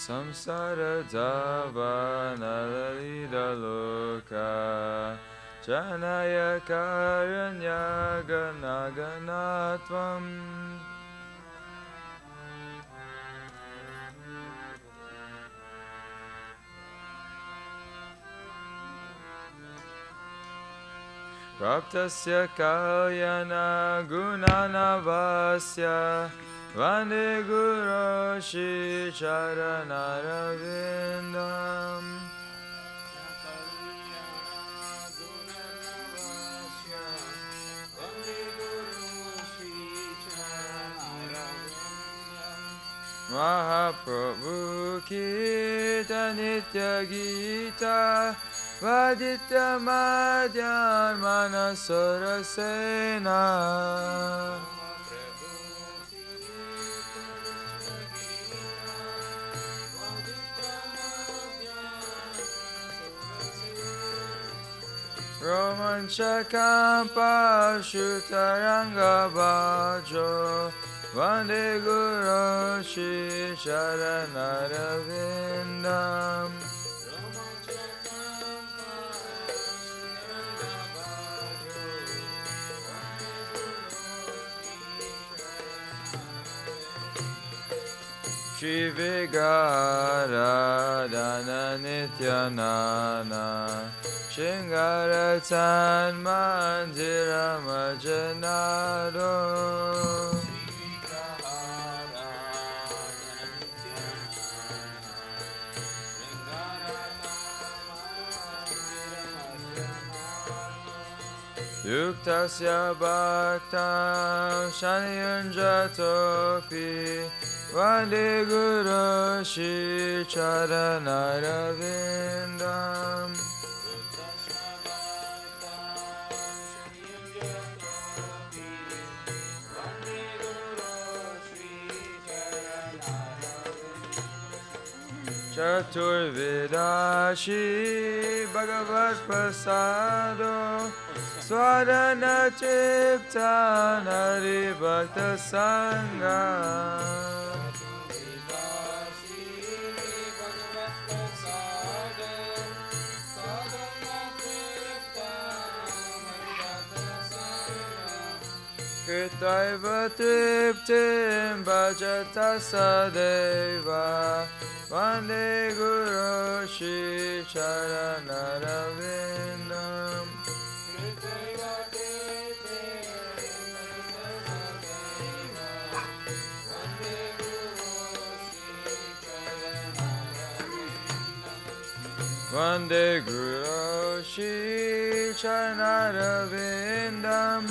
Samsara Dhavanalida Loka Janaya Karanya Ganaganatvam Praptasya Kalyana Gunanavasya Vande Guru Shri Charanarvindam Mahaprabhu Kita Nitya Gita Vaditya Madhyan Manasura Sena Romanchakampa Shutaranga Bhajo Vande Guru Shri Charanarvindam Shri Vigaradana Nityanana Shingaratan Mandira Majanado Yuktasya Bhaktam Shaniyunjatopi Vande Guru Shri Charanarvindam Chaturvidashi Bhagavat Prasado Swadhana Chipta Nari Bhakta Sangha Kritaiva Triptim Bhajata Sadeva Vande Guru Shri Charanarvindam Vande Guru Shri Charanarvindam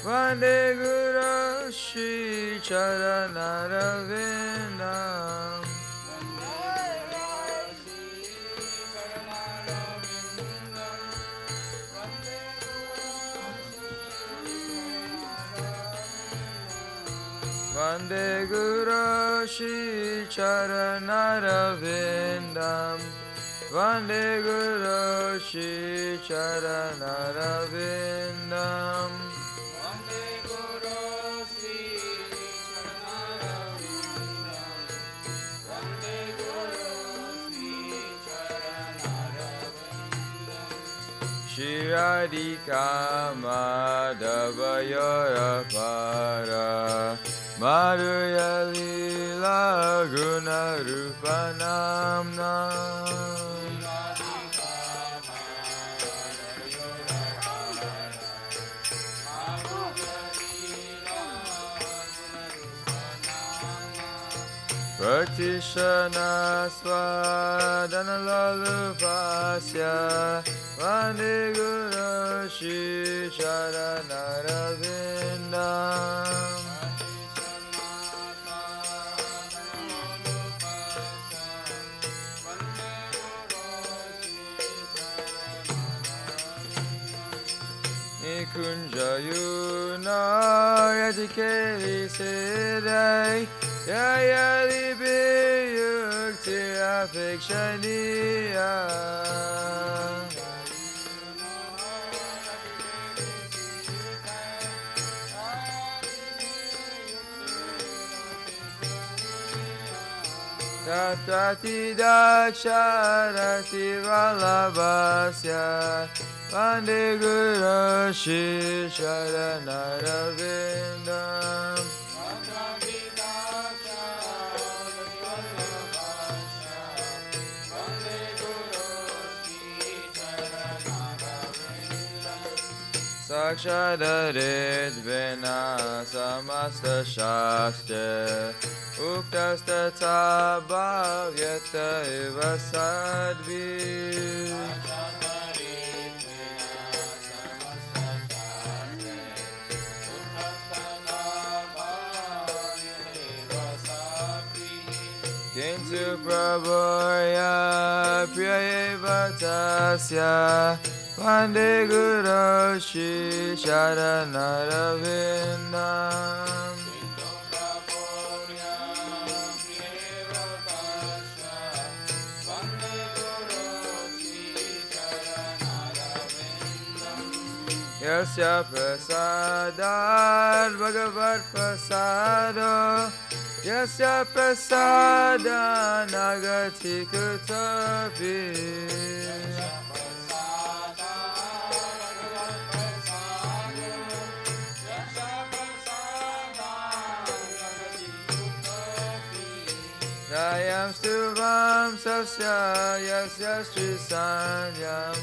Vande Guru Shri Charanarvindam Vande Guru Shri Charanarvindam Vande Guru Shri Charanarvindam Shri Radhika Madhavayorapara Madhurya Lila Guna Rupa Namna Praktishana Swadana Lalupasya Vande Guru Shri Charanarvindam Nikunjayuna Yadikeli Siddhai Yayali Biyukti Apekshaniya Tatrati Daksharati Vallabhasya Vande Guru Shri Sharanarvindam Sakshadarit Vina Samasta Shastra Uktastata Bhavyata Iva Sadvi Kintu Prabhoya Priyeva Tasya Vande Guru Shri Sharanarvindam Yasya prasadad bhagavat prasado Yasya prasada nagati kutapi Yayam stuvam sasya yasya shri sanyam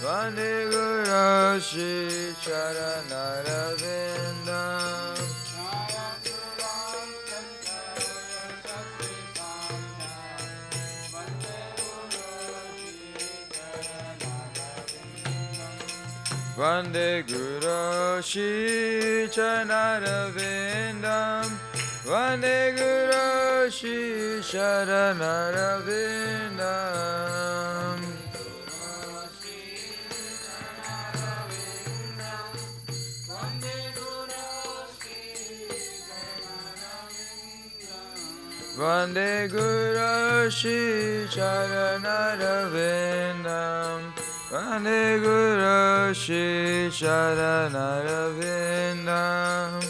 Vande Guru Shri Charanarvindam Vande Guru Shri Charanarvindam Vande Guru Shri Sharanarvindam Vande Guru Shri Charanarvindam Vande Guru Shri Charanarvindam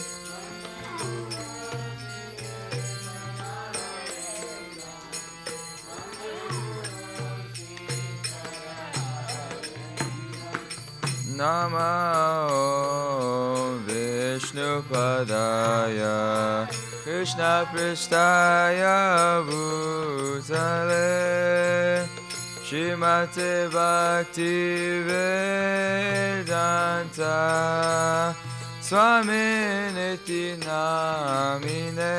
Namo Vishnu Padaya Krishna Pristaya Bhutale Shrimate Bhakti Vedanta Swami Niti Namine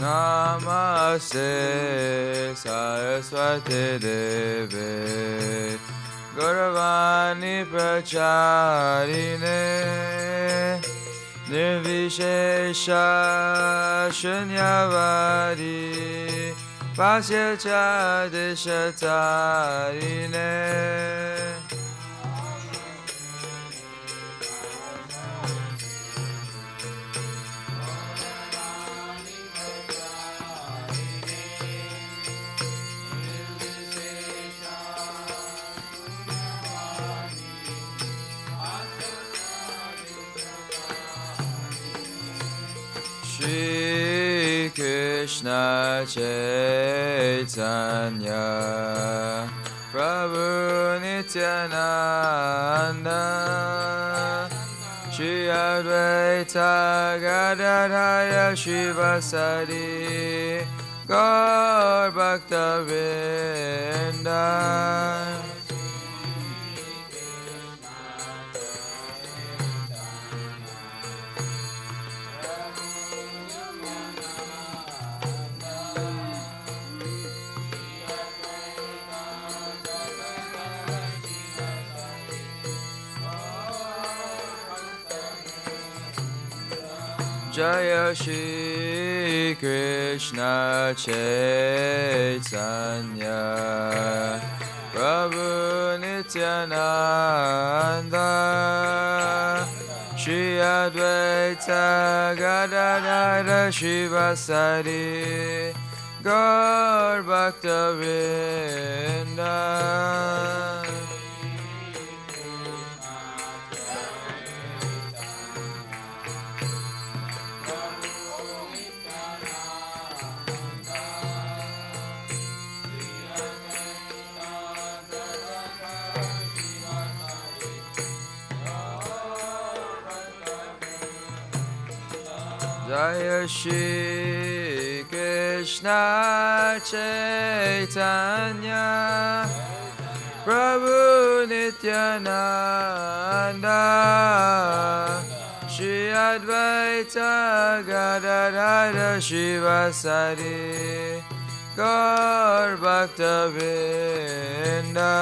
Namaste Saraswati Deve Gauravani Pracharine Nirvishesha Shunyavadi Pasya Chadishatarine Shri Krishna Chaitanya Prabhu Nityananda Shri Advaita Gadadhara Shivasadi Gaur Bhakta Vrinda Jaya Shri Krishna Chaitanya Prabhu Nityananda Shri Advaita Gadadara Shivasari Gaur Bhakta Vrinda. Jaya Shri Krishna Chaitanya Prabhu Nityananda Shri Advaita Gadadara Shivasari Gaur Bhakta Vrinda.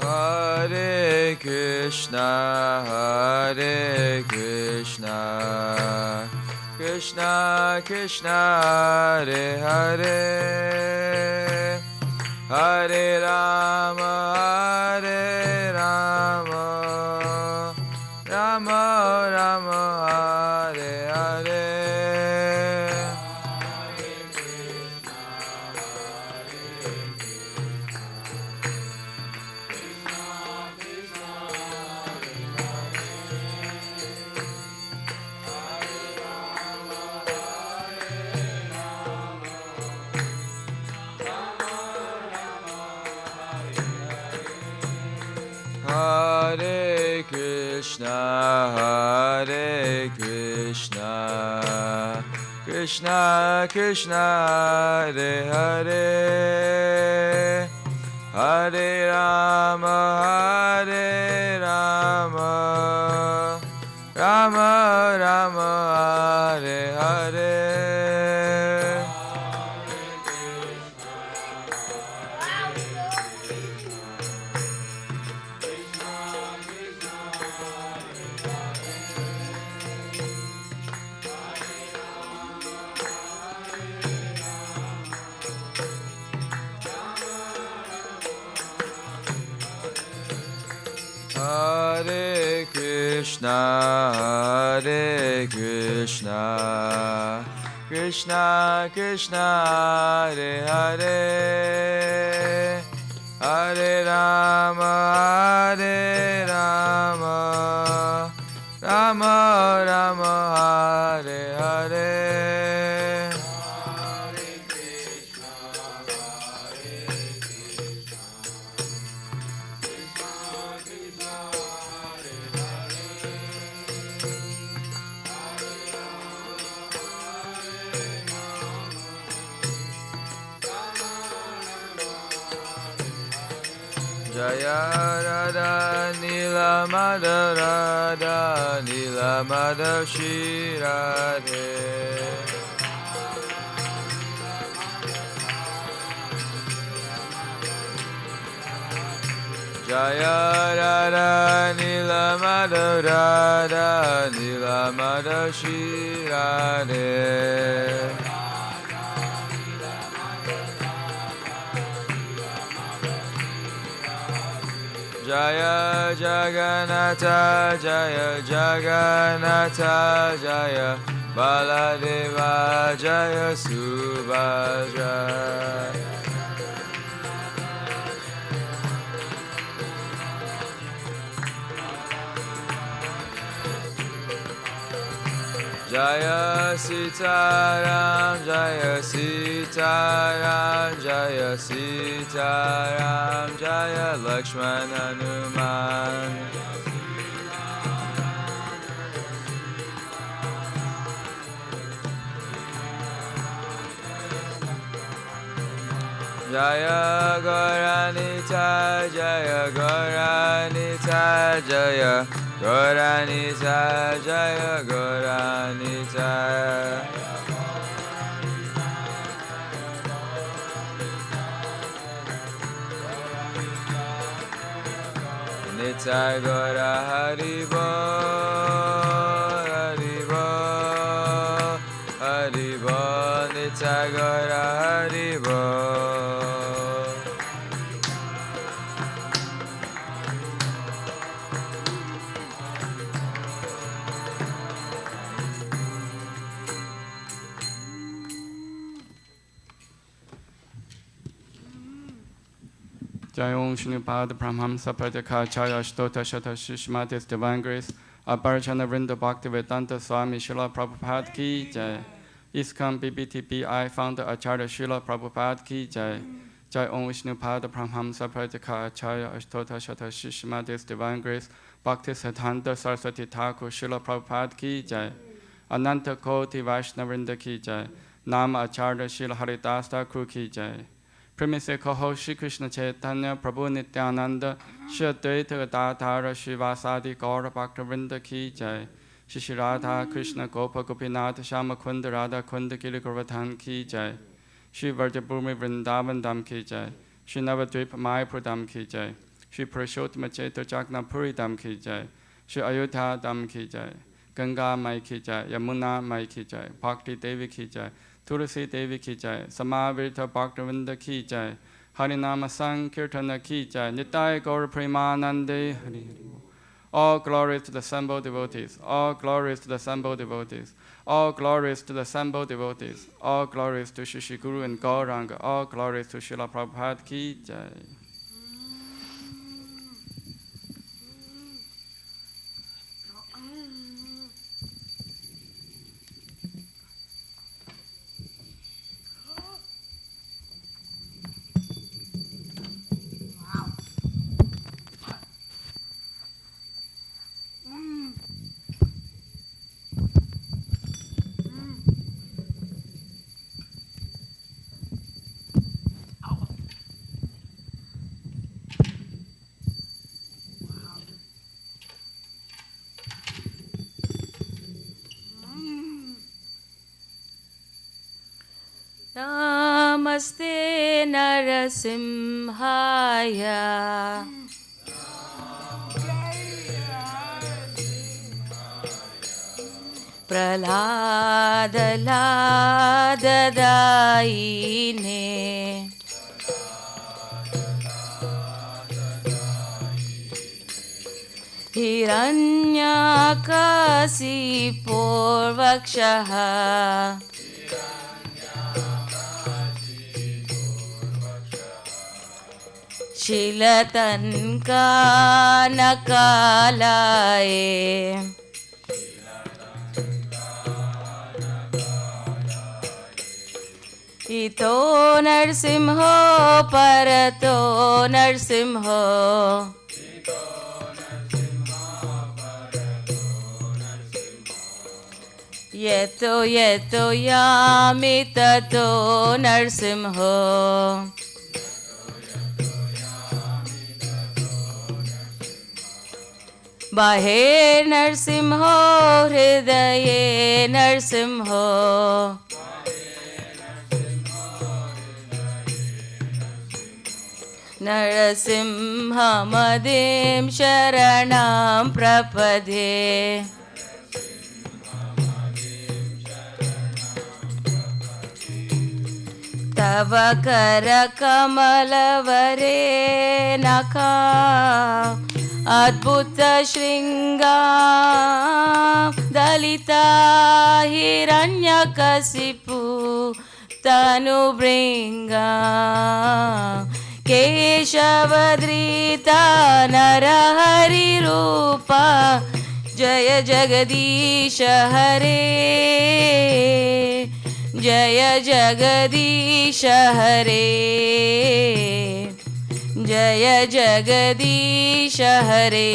Hare Krishna, Hare Krishna, Krishna Krishna, Hare Hare, Hare Rama, Hare Rama, Rama Rama, Hare Hare. Hare Krishna, Hare Krishna, Krishna Krishna, Hare Hare, Hare Rama, Hare Rama, Rama Rama, Hare Hare. Hare Krishna, Hare Krishna, Krishna Krishna, Hare Hare, Hare Rama, Hare Rama, Rama Rama, Hare Hare. Jaya Radha Nila Madha Radha Nila Madha Shri Radhe. Jaya Radha Nila Madha Radha Nila Madha Shri Radhe. Jaya Jagannatha, Jaya Jagannatha, Jaya Baladeva, Jaya Subhadra. Jaya Sitaram, Jaya Sitaram, Jaya Sitaram, Jaya Lakshman Hanuman. Jaya Gauranita, Jaya Gauranita, Jaya Gauranita, Jaya Gauranita. Nitai Gora Haribo, Haribo, Haribo, Nitai Gora Haribo. Jai Om Shnupad Brahmamsa Pradaka Chaya Shtota Shata Shishmatis Divine Grace Aparachana Vrinda Bhaktivedanta Swami Srila Prabhupada Ki Jai ISKCON BBTPI Founder Acharya Srila Prabhupada Ki Jai Jai Om Vishnupad Brahmamsa Pradaka Chaya Shtota Shata Shishmatis Divine Grace Bhakti Siddhanta Saraswati Thakur Srila Prabhupada Ki Jai Ananta Koti Vaishnavrinda Ki Jai Nama Acharya Srila Haridas Thakur Ki Jai Premise Koho Shri Krishna Chaitanya Prabhu Nityananda Shri Advaita Gadadhara Shri Vasadi Gaura Bhaktivinoda Ki Jai Shri Shri Radha Krishna Gopa Gopinath Shama Kunda Radha Kunda Giri Govardhan Ki Jai Shri Vrajabhumi Vrindavan Dham Ki Jai Shri Navadvipa Mayapur Dham Ki Jai Shri Purushotama Chaitra Jagnapuri Dham Ki Jai Shri Ayodhya Dham Ki Jai Ganga Mai Ki Jai Yamuna Mai Ki Jai Bhakti Devi Ki Jai Tulsi Devi Ki Jai, Samavrita Bhaktivinoda Ki Jai, Harinama Sankirtana Ki Jai, Nitai Gaura Premanande Hari. All glories to the assembled devotees, all glories to the assembled devotees, all glories to the assembled devotees, all glories to Shri Guru and Gauranga, all glories to Srila Prabhupada Ki Jai. Namaste Narasimhaya Praladadayine Hiranyakasipurvakshaha Shilatankanakalaye Ito narsimho parato narsimho Yeto yeto yami tato narsimho Bahe narsimho hridaye narsimho Narasimhamadim sharanam prapade Tava kara kamalavare naka Adbhuta shringa dalita hiranyakasipu tanubringa Keshavadrita narahari rupa Jaya Jagadisha Hare Jaya Jagadisha Hare Jaya Jagadisha Hare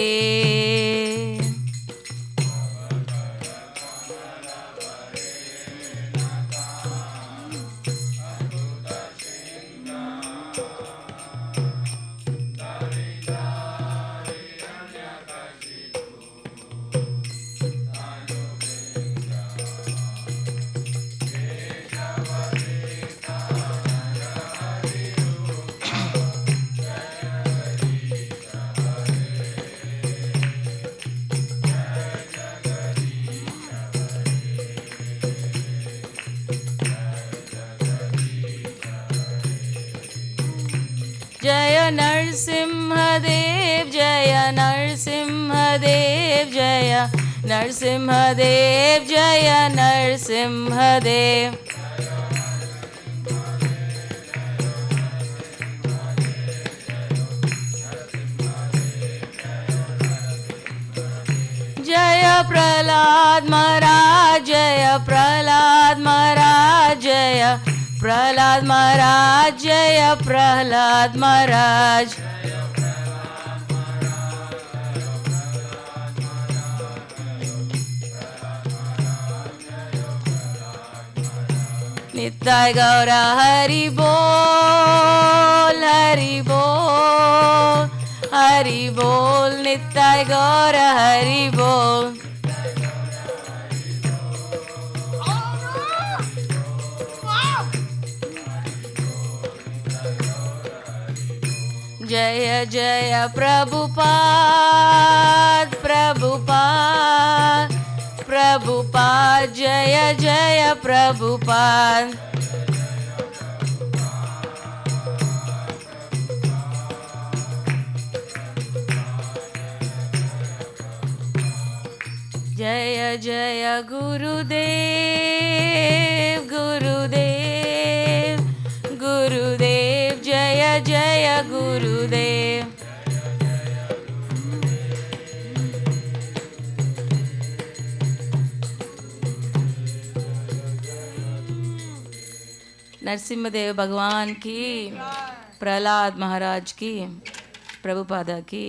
Narasimhadeva जय नरसिंहदेव जय नरसिंहदेव जय नरसिंहदेव जय प्रहलाद महाराज जय प्रहलाद महाराज जय प्रहलाद महाराज जय प्रहलाद महाराज नित्य गौर हरि बोल हरि बोल हरि बोल नित्य गौर हरि बोल जय जय प्रभुपाद प्रभुपाद प्रभुपाद जय जय प्रभुपाद जय जय गुरुदेव गुरुदेव गुरुदेव जय जय गुरुदेव नरसिम्हदेव भगवान की प्रहलाद महाराज की प्रभुपादा की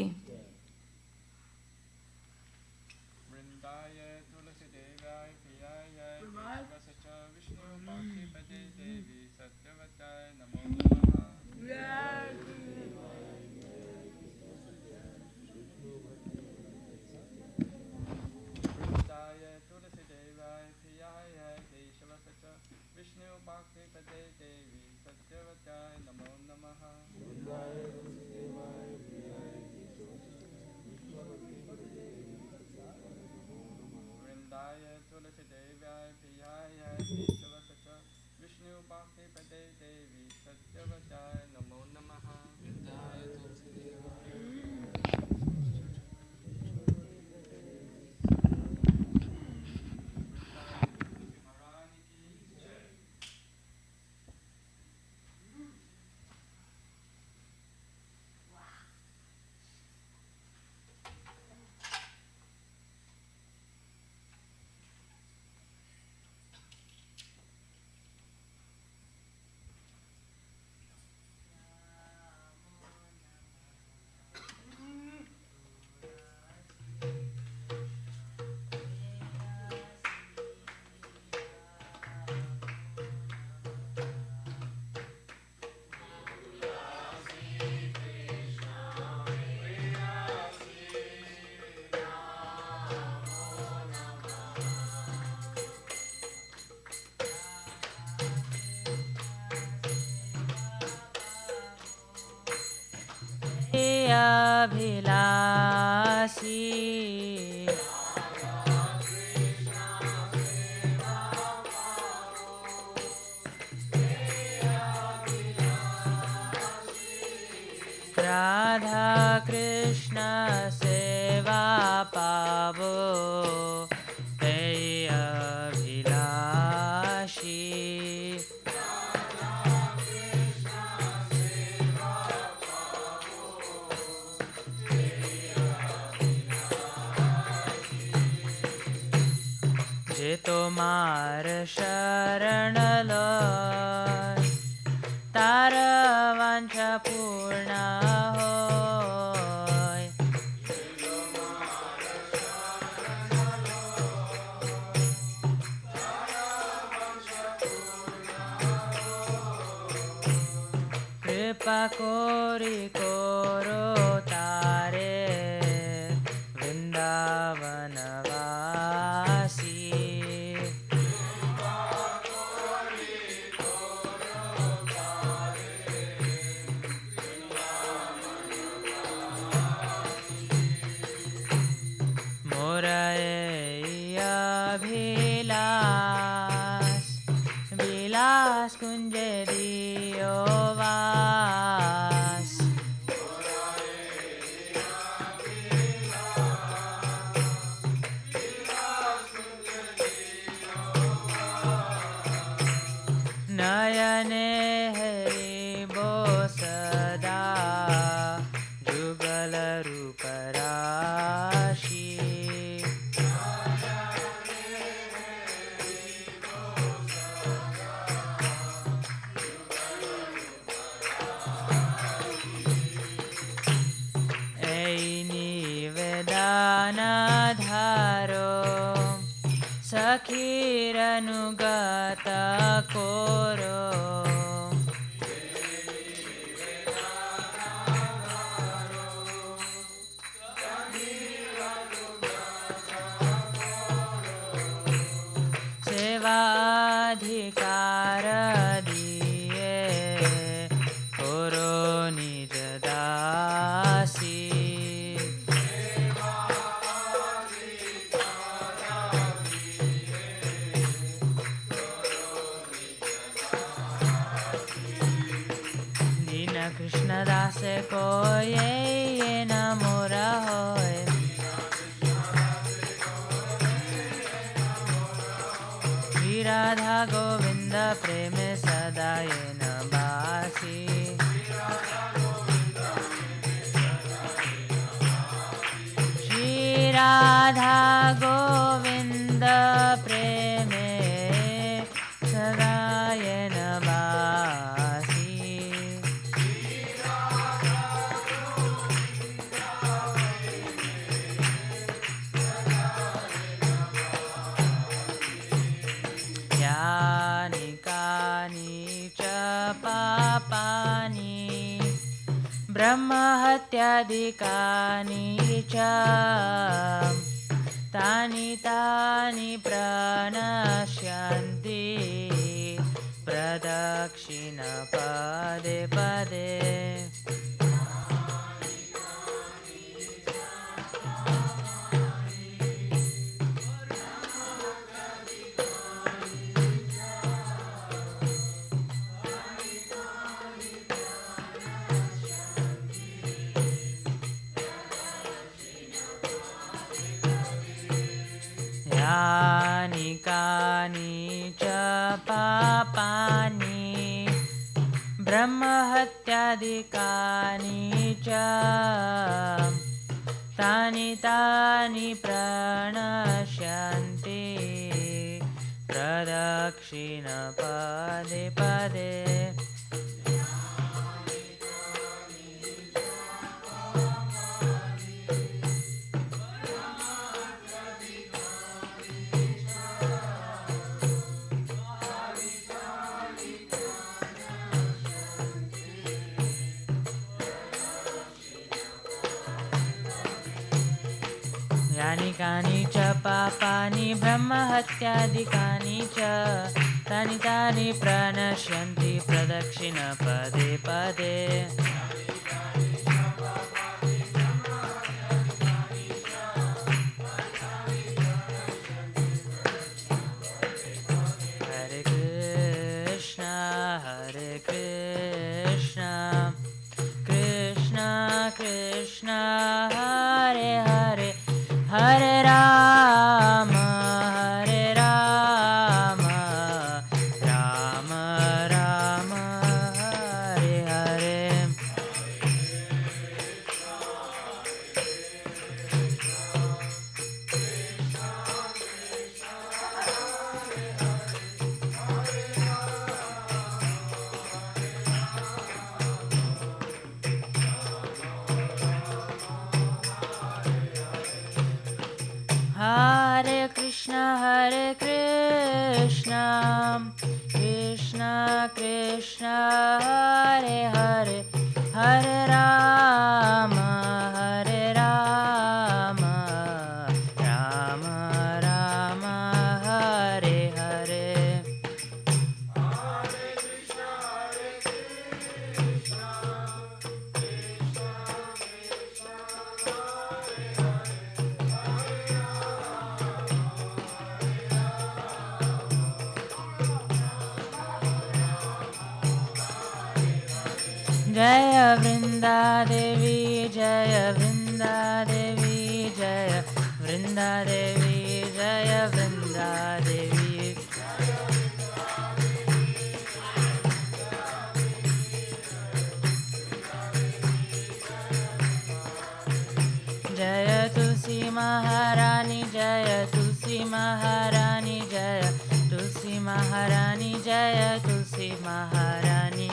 अभिलाषी राधा कृष्ण सेवा पावो ते अभिलाषी जे तोमार शरण लय तार वांछा पूर्ण होय कृपा कोरी कोरो तारे वृंदावन वासी अभिलाष विलास कुंज दियो वास ಸಖೀರನುಗತ ಕೋರೋ ಸೇವಾಧಿಕಾರ ದಿಯೆ ಕೋರೋ ನಿಜ ದಾಸಿ दीन कृष्ण दास को ये न मोरा होए श्री राधा गोविंद प्रेम सदा ये न बासी श्री राधा गोविंद प्रेम सदा ये न बासी यानि कानि च पापानि ब्रह्महत्यादिकानि च तानि तानि प्रणश्यन्ति प्रदक्षिण पदे पदे यानि कानि च पापानि ब्रह्महत्यादिकानि च तानि तानि प्रणश्यन्ति प्रदक्षिण पदे पदे यानि कानि च पापानि ब्रह्महत्यादिकानि च तानि तानि प्रणश्यन्ति प्रदक्षिण पदे पदे हरे कृष्ण कृष्ण कृष्ण हरे हरे हरे राम राम राम हरे हरे हरे कृष्ण कृष्ण कृष्ण हरे हरे हरे राम राम राम हरे हरे जय वृंदा देवी जय वृंदा देवी जय वृंदा देवी जय वृंदा देवी जय तुलसी महारानी जय तुलसी महारानी जय तुलसी महारानी जय तुलसी महारानी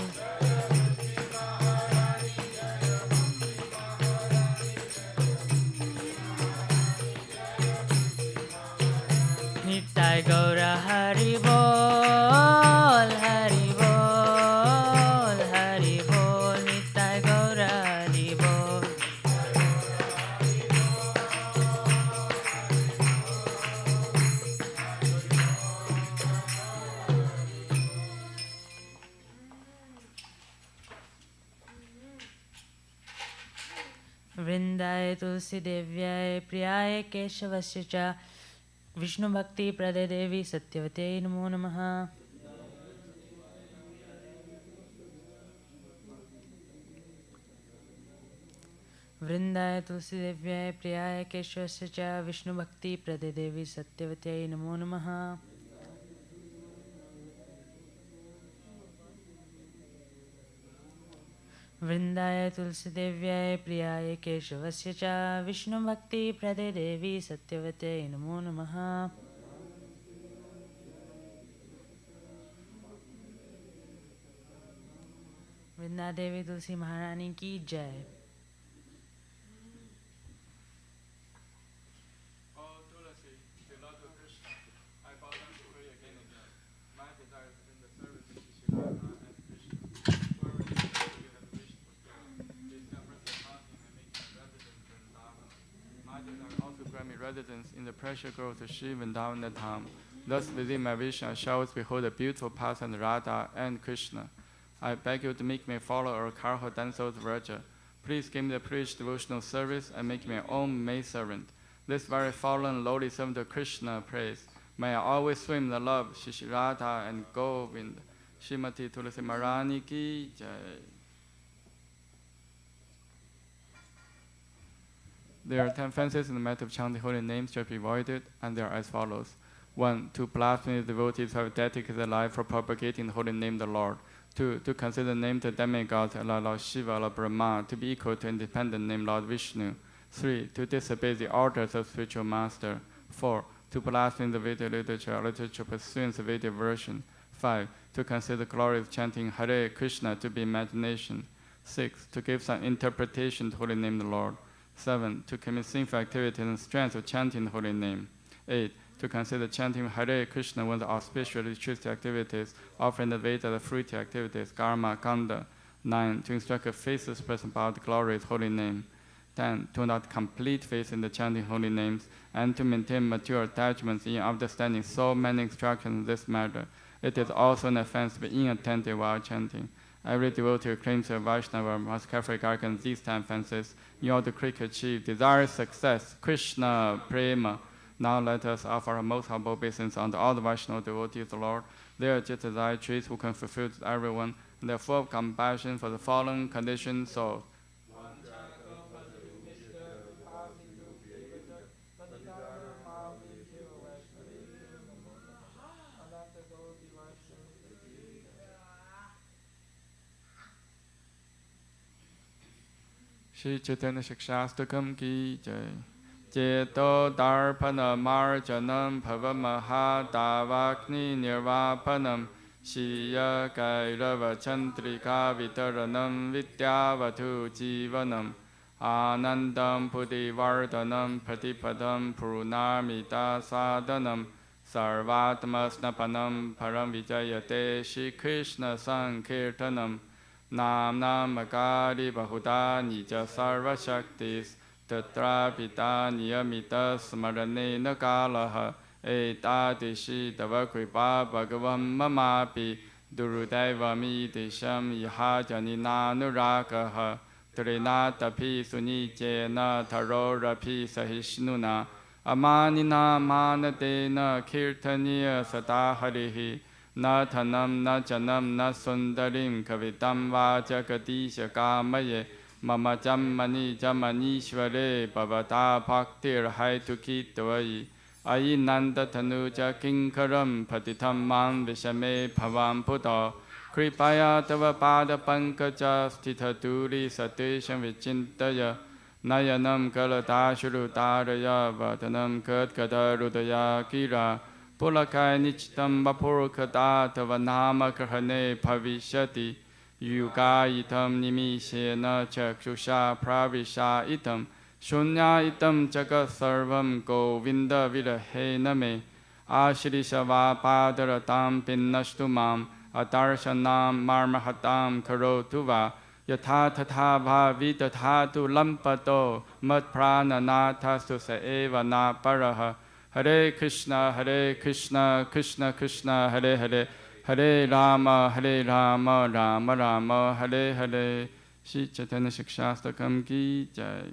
Nitai Gaura Hari Bol, Hari Bol, Hari Bol, Nitai Gaura Hari Bol. Vrindaye Tulsi Devyaye Priyaye Keshavasya Cha Vishnu Bhakti Prade Devi Satyavate Namo Namaha. Vrindaye Tulsi Devyaye Priyaye Keshavasya Cha Vishnu Bhakti Prade Devi Satyavate Namo Namaha. Vrindaye Tulsi Devyaye Priyaye Keshavasya Cha Vishnu Bhakti Prade Devi Satyavate Namo Namaha. Vrinda Devi Tulsi Maharani Ki Jai. Oh, Tulasi, beloved of Krishna, I bow down to pray again and again. My desire is in the service of Shri Radha and Krishna. Whoever is there you have wished for good. Please have mercy upon him and make him a resident in Vrindavan. My desire also grant me residence in the precious grove of Shri Vrindavan Dham. Thus within my vision I shall always behold the beautiful path and Radha and Krishna. I beg you to make me follow or Karho Danso's Vraja. Please give me the priest devotional service and make me my own maidservant. This very fallen lowly servant of Krishna prays. May I always swim in the love of Shri Radha and Govind. Srimati Tulasi Maharani Ki Jai. There are 10 offenses in the matter of chanting holy names should be avoided, and they are as follows. 1. To blaspheme devotees who have dedicated their life for propagating the holy name of the Lord. 2. To consider the name of the demigods like Lord Shiva or Brahma to be equal to independent name Lord Vishnu. 3. To disobey the orders of spiritual master. 4. To blaspheme the Vedic literature pursuing the Vedic version. 5. To consider the glory of chanting Hare Krishna to be imagination. 6. To give some interpretation to the holy name of the Lord. 7. To commit sinful activities and strength of chanting the holy name. 8. To consider chanting Hare Krishna one of the auspicious ritualistic activities, offering the Veda the fruity activities, karma, kanda. 9. To instruct a faithless person about the glorious holy name. 10. To not complete faith in the chanting holy names, and to maintain mature attachments in understanding so many instructions in this matter. It is also an offense to be inattentive while chanting. Every devotee who claims to be Vaishnava must carefully guard against these 10 offenses in order to quickly achieve desired success. Krishna Prema. Now let us offer our most humble obeisance unto all the Vaishnava devotees of the Lord. They are just as I trees who can fulfill to everyone, and they are full of compassion for the fallen conditioned souls. Shri Chaitanya Shikshastakam Ki Jai. Jeto Darpana Marjanam Bhavamaha Davakni Nirvapanam Shiya Kairava Chantrika Vitaranam Vidyavatu Jivanam Anandam Pudivardhanam Pratipadam Purnamita Sadhanam Sarvatmasnapanam Param Vijayate Shri Krishna Sankirtanam Nam Namakari Bahuda Nija Sarva Shaktis Tatra Pita Niyamita Smarane Nakalaha Etadishi Davakripa Bhagavam Mamapi Durudevami Disham Yahajani Nanurakaha Trinatapi Sunijena Tarorapi Sahishnuna Amanina Manadena Kirtaniya Sataharihi Na Thanam Na Chanam Na Sundarim Kavitam Vajagadisha Kamaye Mama Jammani Jamanishvare Bhavata Bhaktir Haituki Dvai Ayinanda Tanuja Kinkaram Patitam Man Vishame Bhavam Puta Kripaya Tava Pada Pankaja Stitha Duri Satesham Vichintaya Nayanam Kalata Shurutaraya Vatanam Katkata Rudaya Kira Pulakai Nichitam Vapurkata Tava Nama Kahane Bhavishati Yuga itam nimishena chakshusha pravisha itam shunya itam jagat sarvam govinda virahena me Ashirishava padaratam pinnashtumam Atarshanam marmahatam karotuva Yatha tatha bhavitatha lampato Mat prana nathastu saeva na paraha Hare Krishna, Krishna Krishna, Hare Hare, Hare Rama, Rama Rama, Hare Hare. Shri Chaitanya Shikshastakam Ki Jai.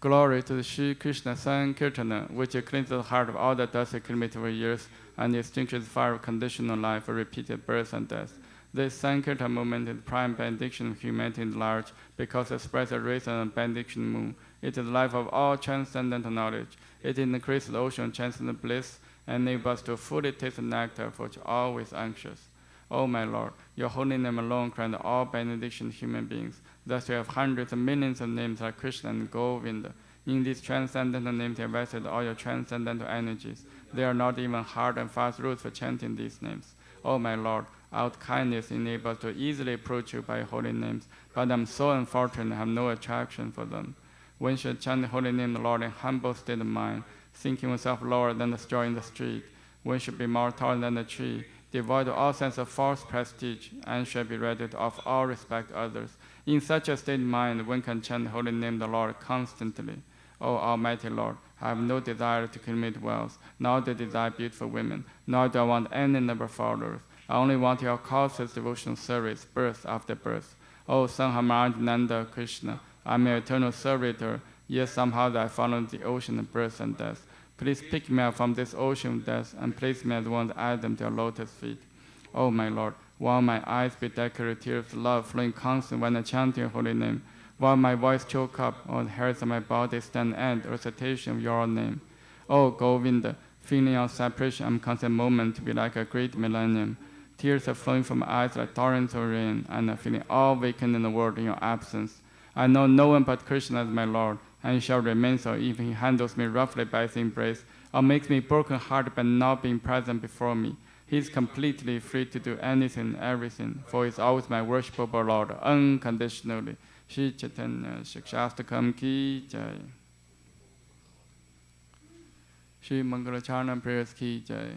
Glory to the Shri Krishna Sankirtana, which cleanses the heart of all the dusty kilometer years and extinguishes the fire of conditional life for repeated birth and death. This Sankirtan movement is the prime benediction of humanity at large because it spreads a rays and benediction moon. It is the life of all transcendental knowledge. It increases the ocean of transcendental bliss and enables us to fully taste the nectar for which always anxious. O my Lord, your holy name alone grants all benediction human beings. Thus you have hundreds of millions of names like Krishna and Govinda. In these transcendental names, you have vested all your transcendental energies. There are not even hard and fast rules for chanting these names. O my Lord, out kindness enables us to easily approach you by holy names, but I'm so unfortunate I have no attraction for them. One should chant the holy name of the Lord in humble state of mind, thinking oneself lower than the straw in the street. One should be more tall than the tree, devoid of all sense of false prestige, and should be ready to offer all respect to others. In such a state of mind, one can chant the holy name of the Lord constantly. O Almighty Lord, I have no desire to accumulate wealth, nor do I desire beautiful women, nor do I want any number of followers. I only want your causeless devotional service, birth after birth. O Son of Nanda Krishna, I am your eternal servitor, yet somehow I follow the ocean of birth and death. Please pick me up from this ocean of death and place me as one item to your lotus feet. O my Lord, while my eyes bedecked with tears of love flowing constantly when I chant your holy name, while my voice choke up or the hairs of my body stand end recitation of your name. O Govinda, feeling your separation, I'm constant moment to be like a great millennium. Tears are flowing from my eyes like torrents of rain, and I'm feeling all vacant in the world in your absence. I know no one but Krishna as my Lord, and he shall remain so if he handles me roughly by his embrace, or makes me broken-hearted by not being present before me. He is completely free to do anything and everything, for he is always my worshipable Lord, unconditionally. Shri Chaitanya Shikshastakam Ki Jai. Shri Mangala Charna prayers Ki Jai.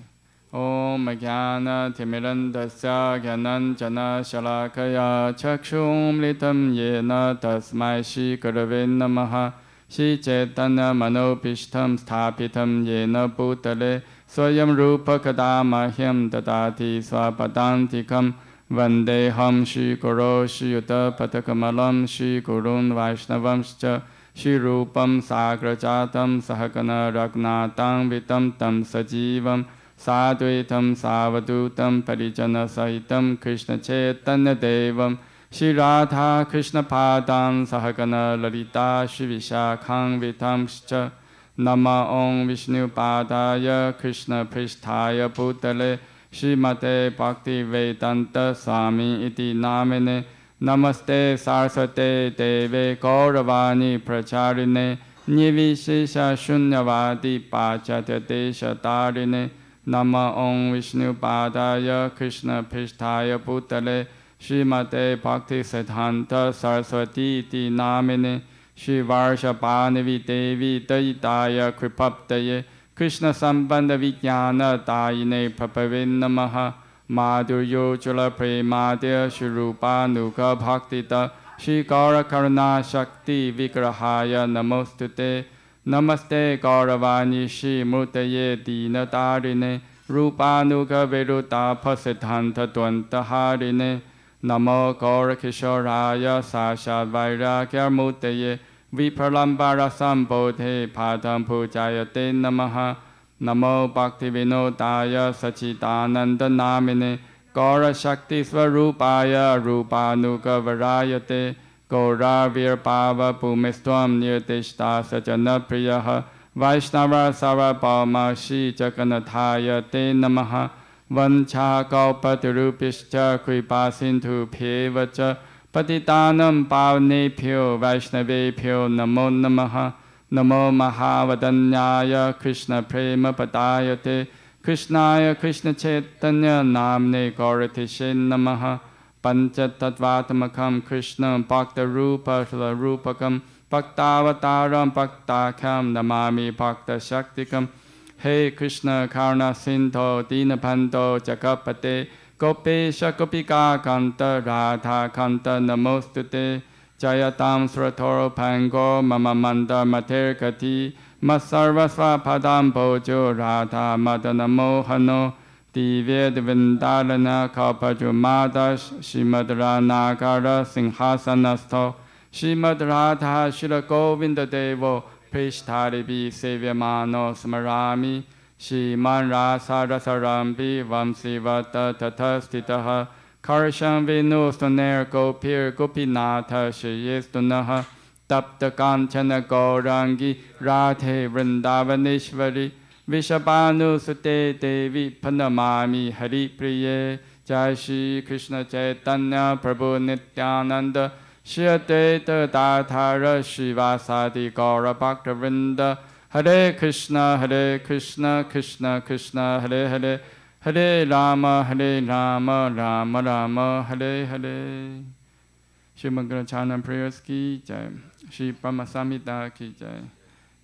Om Jnana Timirandasya Jnananjana Shalakaya Chakshum Litam Yena Tasmai Shri Gurave Namaha. Shri Chaitanya Manopishtam Sthapitam Yena Bhutale Swayam Rupa Kadamahyam Dadati Swapadantikam Vandeham Shri Guru Shri Yuta Patakamalam Shri Gurun Vaishnavamscha Shri Rupam Sagrajatam Sahagana Ragnatam Vitam Tam Sajivam Sadvaitam Savadutam Parijana Sahitam Krishna Chaitanya Devam Shri Radha Krishna Padam Sahagana Lalita Shri Vishakham Vitamscha Nama Om Vishnu Padaya Krishna Pristhaya Bhutale Shri Mate Bhakti Vedanta Swami Iti Namine Namaste Saraswate Deve Gauravani Pracharine Nivishesha Shunyavadi Pachata Desha Tarine Nama Om Vishnu Padaya Krishna Pristhaya Bhutale Shri Mate Bhakti Siddhanta Saraswati Iti Namine Shri Varshabhanavi Devi Dayitaya Kripaptaye Krishna Sambandha Vijnana Dayine Prabhave Namaha Madhuryo Jula Premadya Shri Rupa Nuga Bhaktita Shri Gaura Karuna Shakti Vigrahaya Namostute Namaste Gauravani Shri Murtaye Dina Darine Rupanuga Veruta Pasiddhanta Dwanta Harine Namo Gaura Kishoraya Sashat Vairagya Murtaye Vipralambara Sambodhe Padam Pujayate Namaha Namo Bhakti Vinodaya Sachidananda Namine Gaura Shakti Svarupaya Rupanuga Varayate Gaura Virbhava Bhumistvam Nirdishta Sajana Priyaha Vaishnava Sarabhama Shri Jaganathaya Te Namaha Vancha Kalpatarubhishcha Kripa Sindhu Bhyevacha Patitanam Pavnebhyo Vaishnavebhyo Namo Namaha Namo Mahavadanyaya Krishna Prema Padayate Krishnaya Krishna Chaitanya Namne Gauratishe Namaha Panchatattvatmakam Krishna Bhakta Rupa Shala Rupakam Bhaktavataram Bhaktakam Namami Bhakta Shaktikam Hey Krishna Karna Sindho Dinapanto Jakapate Gopesha Gopika Kanta Radha Kanta Namostute Jayatam Sratoro Pango Mama Manda Mater Kati Masarvasva Padam Bojo Radha Madana Mohano Divya Vindalana Kalpaju Madash Shimadra Nagara Singhasanasto Shimad Radha Shila Govinda Devo Prishtaribi Sevyamano Smarami Shiman Rasa Rasarambi Vamsivata Tatastitaha Karsham Venu Stoner Gopir Gopinatha Shiyestunaha Tapta Kanchana Gaurangi Radhe Vrindavaneshvari Vishabhanu Sute Devi Panamami Hari Priye Jai Shri Krishna Chaitanya Prabhu Nityananda Shri Advaita Dadhara Srivasadi Gaura Bhakta Hare Krishna Krishna Krishna Hare Hare Hare Rama Rama Rama Hare Hare. Shri Mangala Charna prayers ki jai. Shri Brahmasamhita ki jai.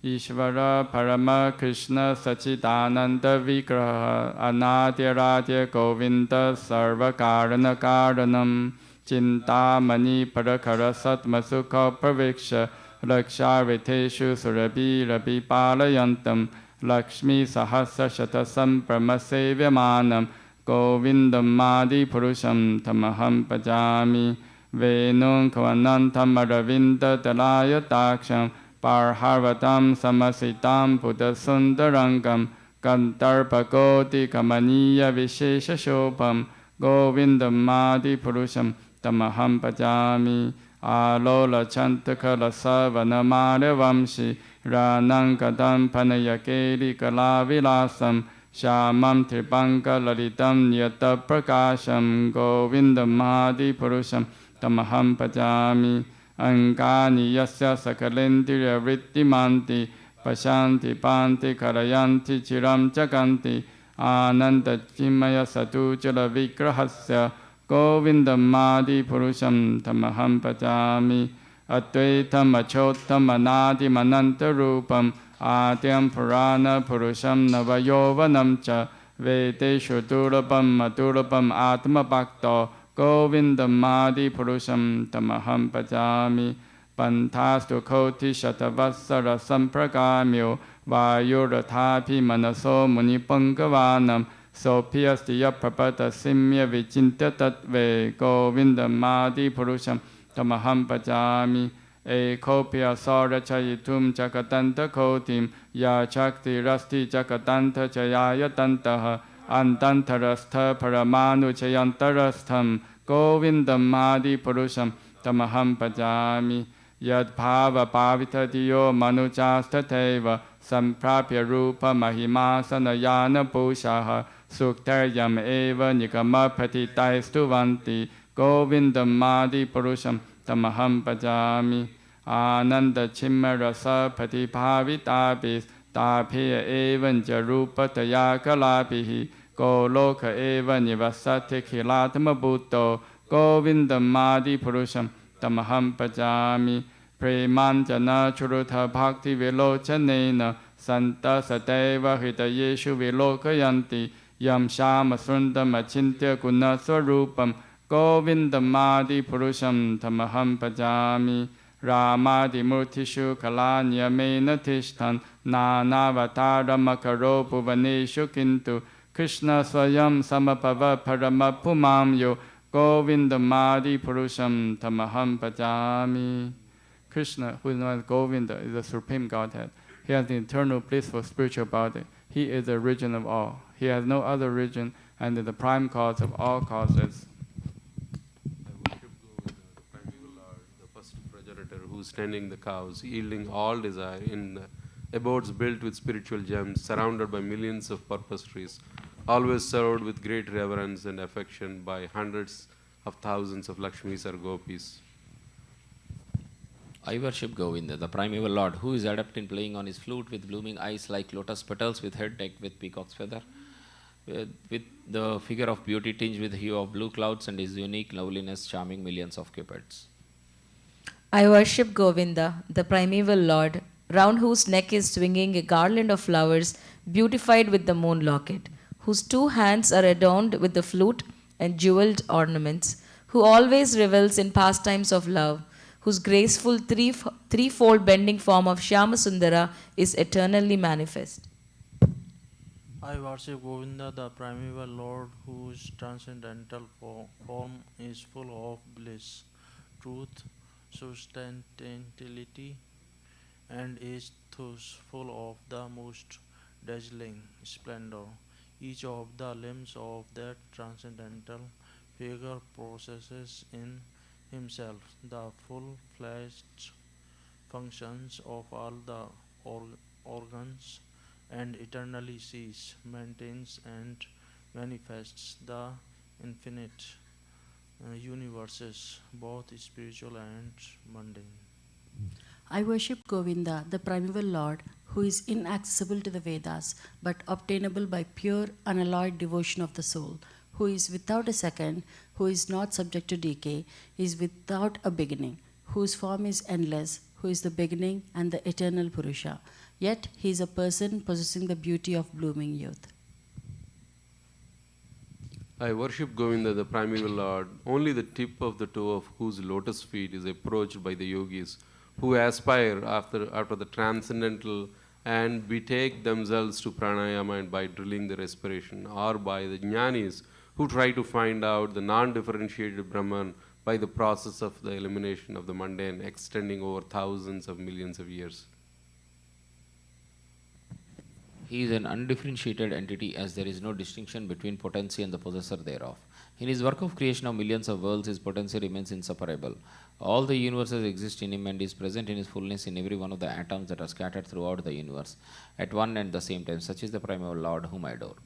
Ishvara Parama Krishna Sachidananda Vigraha Anadya Govinda Sarva Karana Karanam Chintamani Parakara Satmasukha Praviksha Lakshariteshu Surabi Rabi Palayantam Lakshmi Sahasra Shatasam Brahmasevyamanam Govindam Madi Purusham Tamaham Pajami Venung Kavanantam Aravinda Dalaya Daksham Parharvatam Samasitam Buddha Sundarangam Gandarpa Goti Kamaniya Vishesha Shopam Govindam Madi Purusham Tamaham Pajami Alola Chantakala Savanamare Vamshi Ranangadam Panayakeli Kalavilasam Shamam Tripanga Lalitam Nyata Prakasham Govindam Madi Purusham Tamaham Pajami Angani Yasya Sakalendriya Vrittimanti Pashanti Panti Karayanti Chiram Chakanti Ananda Chimaya Satu Jala Vigrahasya Govindam Madi Purusham Tamaham Pajami Advaitam Achotam Anadi Mananta Rupam Adyam Purana Purusham Navayovanam Cha Vedeshu Durabam Madurabam Atma Bhakto Govindam Madi Purusham Tamaham Pajami Pantastu Koti Shatavassara Sampragamyo Vayurathapi Manaso Munipangavaanam Sophiyastya Prapata Simya Vichinta Tatve Govindam Madi Purusham Tamaham Pajami Ekopya Sora Chayitum Jakatanta Kotim Ya Chakti Rasti Jakatanta Chayaya Tantaha Antantarastha Paramanu Chayantarastham Govindam Madi Purusham Tamaham Pajami Yad Bhava Pavita Diyo Manujastateva Samprapya Rupa Mahima Sanayana Pushaha Suktaryam Eva Nikama Patitai Stuvanti Govindam Madi Purusham Tamaham Pajami Ananda Chimmarasa Patiphavitabis Taphiya Evan Jarupa Tayakalapihi Goloka Eva Nivasati Khilatama Bhutto Govindam Madi Purusham Tamaham Pajami Premanjana Churutha Bhakti Vilochanena Santa Sateva Hitayeshu Vilokayanti Yam Shama Sundam Achintya Guna Swarupam Govindam Madi Purusham Tamaham Pajami Ramadi Murtishu Kalanya Mena Tishtan Nanavatara Makaro Puvaneshu Kintu Krishna Swayam Samapava Paramapumamyo Govindam Madi Purusham Tamaham Pajami. Krishna, who is known as Govinda, is the supreme Godhead. He has the eternal blissful spiritual body. He is the origin of all. He has no other origin and is the prime cause of all causes. The first progenitor who's tending the cows, yielding all desire in abodes built with spiritual gems, surrounded by millions of purpose trees, always served with great reverence and affection by hundreds of thousands of Lakshmis or Gopis. I worship Govinda, the primeval Lord, who is adept in playing on his flute with blooming eyes like lotus petals, with head decked with peacock's feather, with the figure of beauty tinged with hue of blue clouds, and his unique loveliness charming millions of cupids. I worship Govinda, the primeval Lord, round whose neck is swinging a garland of flowers beautified with the moon locket, whose 2 hands are adorned with the flute and jeweled ornaments, who always revels in pastimes of love, whose graceful threefold bending form of Shyamasundara is eternally manifest. I worship Govinda, the primeval Lord, whose transcendental form is full of bliss, truth, sustainability, and is thus full of the most dazzling splendor. Each of the limbs of that transcendental figure possesses in himself the full-fledged functions of all the organs, and eternally sees, maintains, and manifests the infinite universes, both spiritual and mundane. I worship Govinda, the primeval Lord, who is inaccessible to the Vedas, but obtainable by pure, unalloyed devotion of the soul, who is without a second, who is not subject to decay, is without a beginning, whose form is endless, who is the beginning and the eternal Purusha. Yet he is a person possessing the beauty of blooming youth. I worship Govinda, the primeval Lord, only the tip of the toe of whose lotus feet is approached by the yogis, who aspire after the transcendental and betake themselves to pranayama and by drilling the respiration, or by the jnanis, who try to find out the non-differentiated Brahman by the process of the elimination of the mundane, extending over thousands of millions of years. He is an undifferentiated entity, as there is no distinction between potency and the possessor thereof. In his work of creation of millions of worlds, his potency remains inseparable. All the universes exist in him and is present in his fullness in every one of the atoms that are scattered throughout the universe at one and the same time. Such is the primeval Lord whom I adore.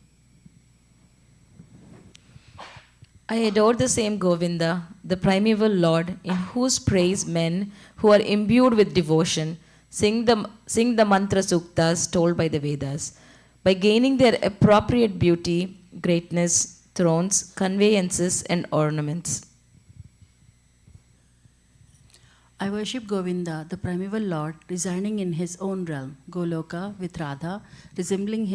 I adore the same Govinda, the primeval Lord, in whose praise men who are imbued with devotion sing the mantra suktas told by the Vedas. By gaining their appropriate beauty, greatness, thrones, conveyances, and ornaments. I worship Govinda, the primeval Lord, residing in his own realm, Goloka, with Radha, resembling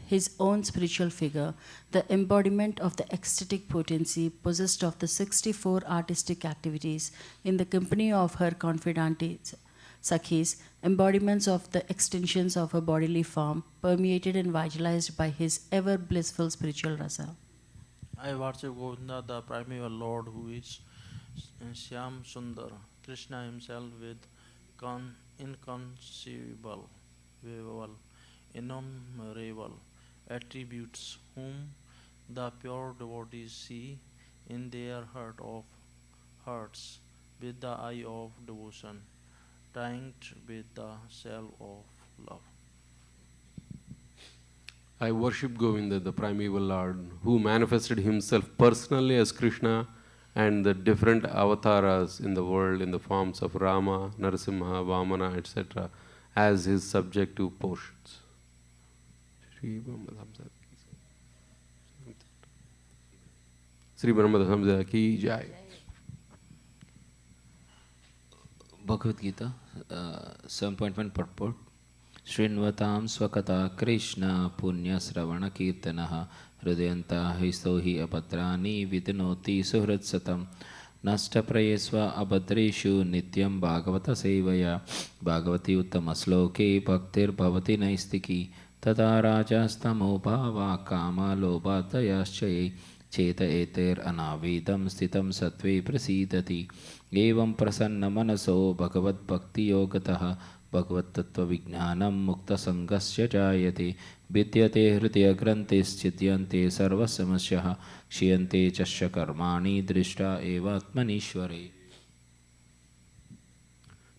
his own spiritual figure, the embodiment of the ecstatic potency possessed of the 64 artistic activities, in the company of her confidantes, Sakhis, embodiments of the extensions of her bodily form, permeated and vitalized by his ever blissful spiritual rasa. I worship Govinda, the primeval Lord, who is Shyam Sundar, Krishna himself, with inconceivable, innumerable attributes, whom the pure devotees see in their heart of hearts with the eye of devotion, tanked with the shell of love. I worship Govinda, the primeval Lord, who manifested himself personally as Krishna and the different avatars in the world in the forms of Rama, Narasimha, Vamana, etc. as his subjective portions. Sri Brahmada Samhita ki jai. Bhagavad Gita, 7.1 purport. Shrinvatam swakata Krishna punya sravana kirtanaha hridayanta histo hi apatrani vidinoti suhritsatam nasta prayesva abhadreshu nityam bhagavata sevaya bhagavati uttama sloke bhaktir bhavati naistiki tata rajastamo bhava kama lobhatayaschaye cheta eter anavedam stitam sattve prasidati evam prasanna manaso bhagavad bhakti yogatah भगवत तत्व विज्ञानम मुक्त संगस्य जायते विद्यते हृदय ग्रंथिश्चित्यन्ते सर्वसमस्यः क्षीयन्ते च कर्माणि दृष्टा एव आत्मनीश्वरे.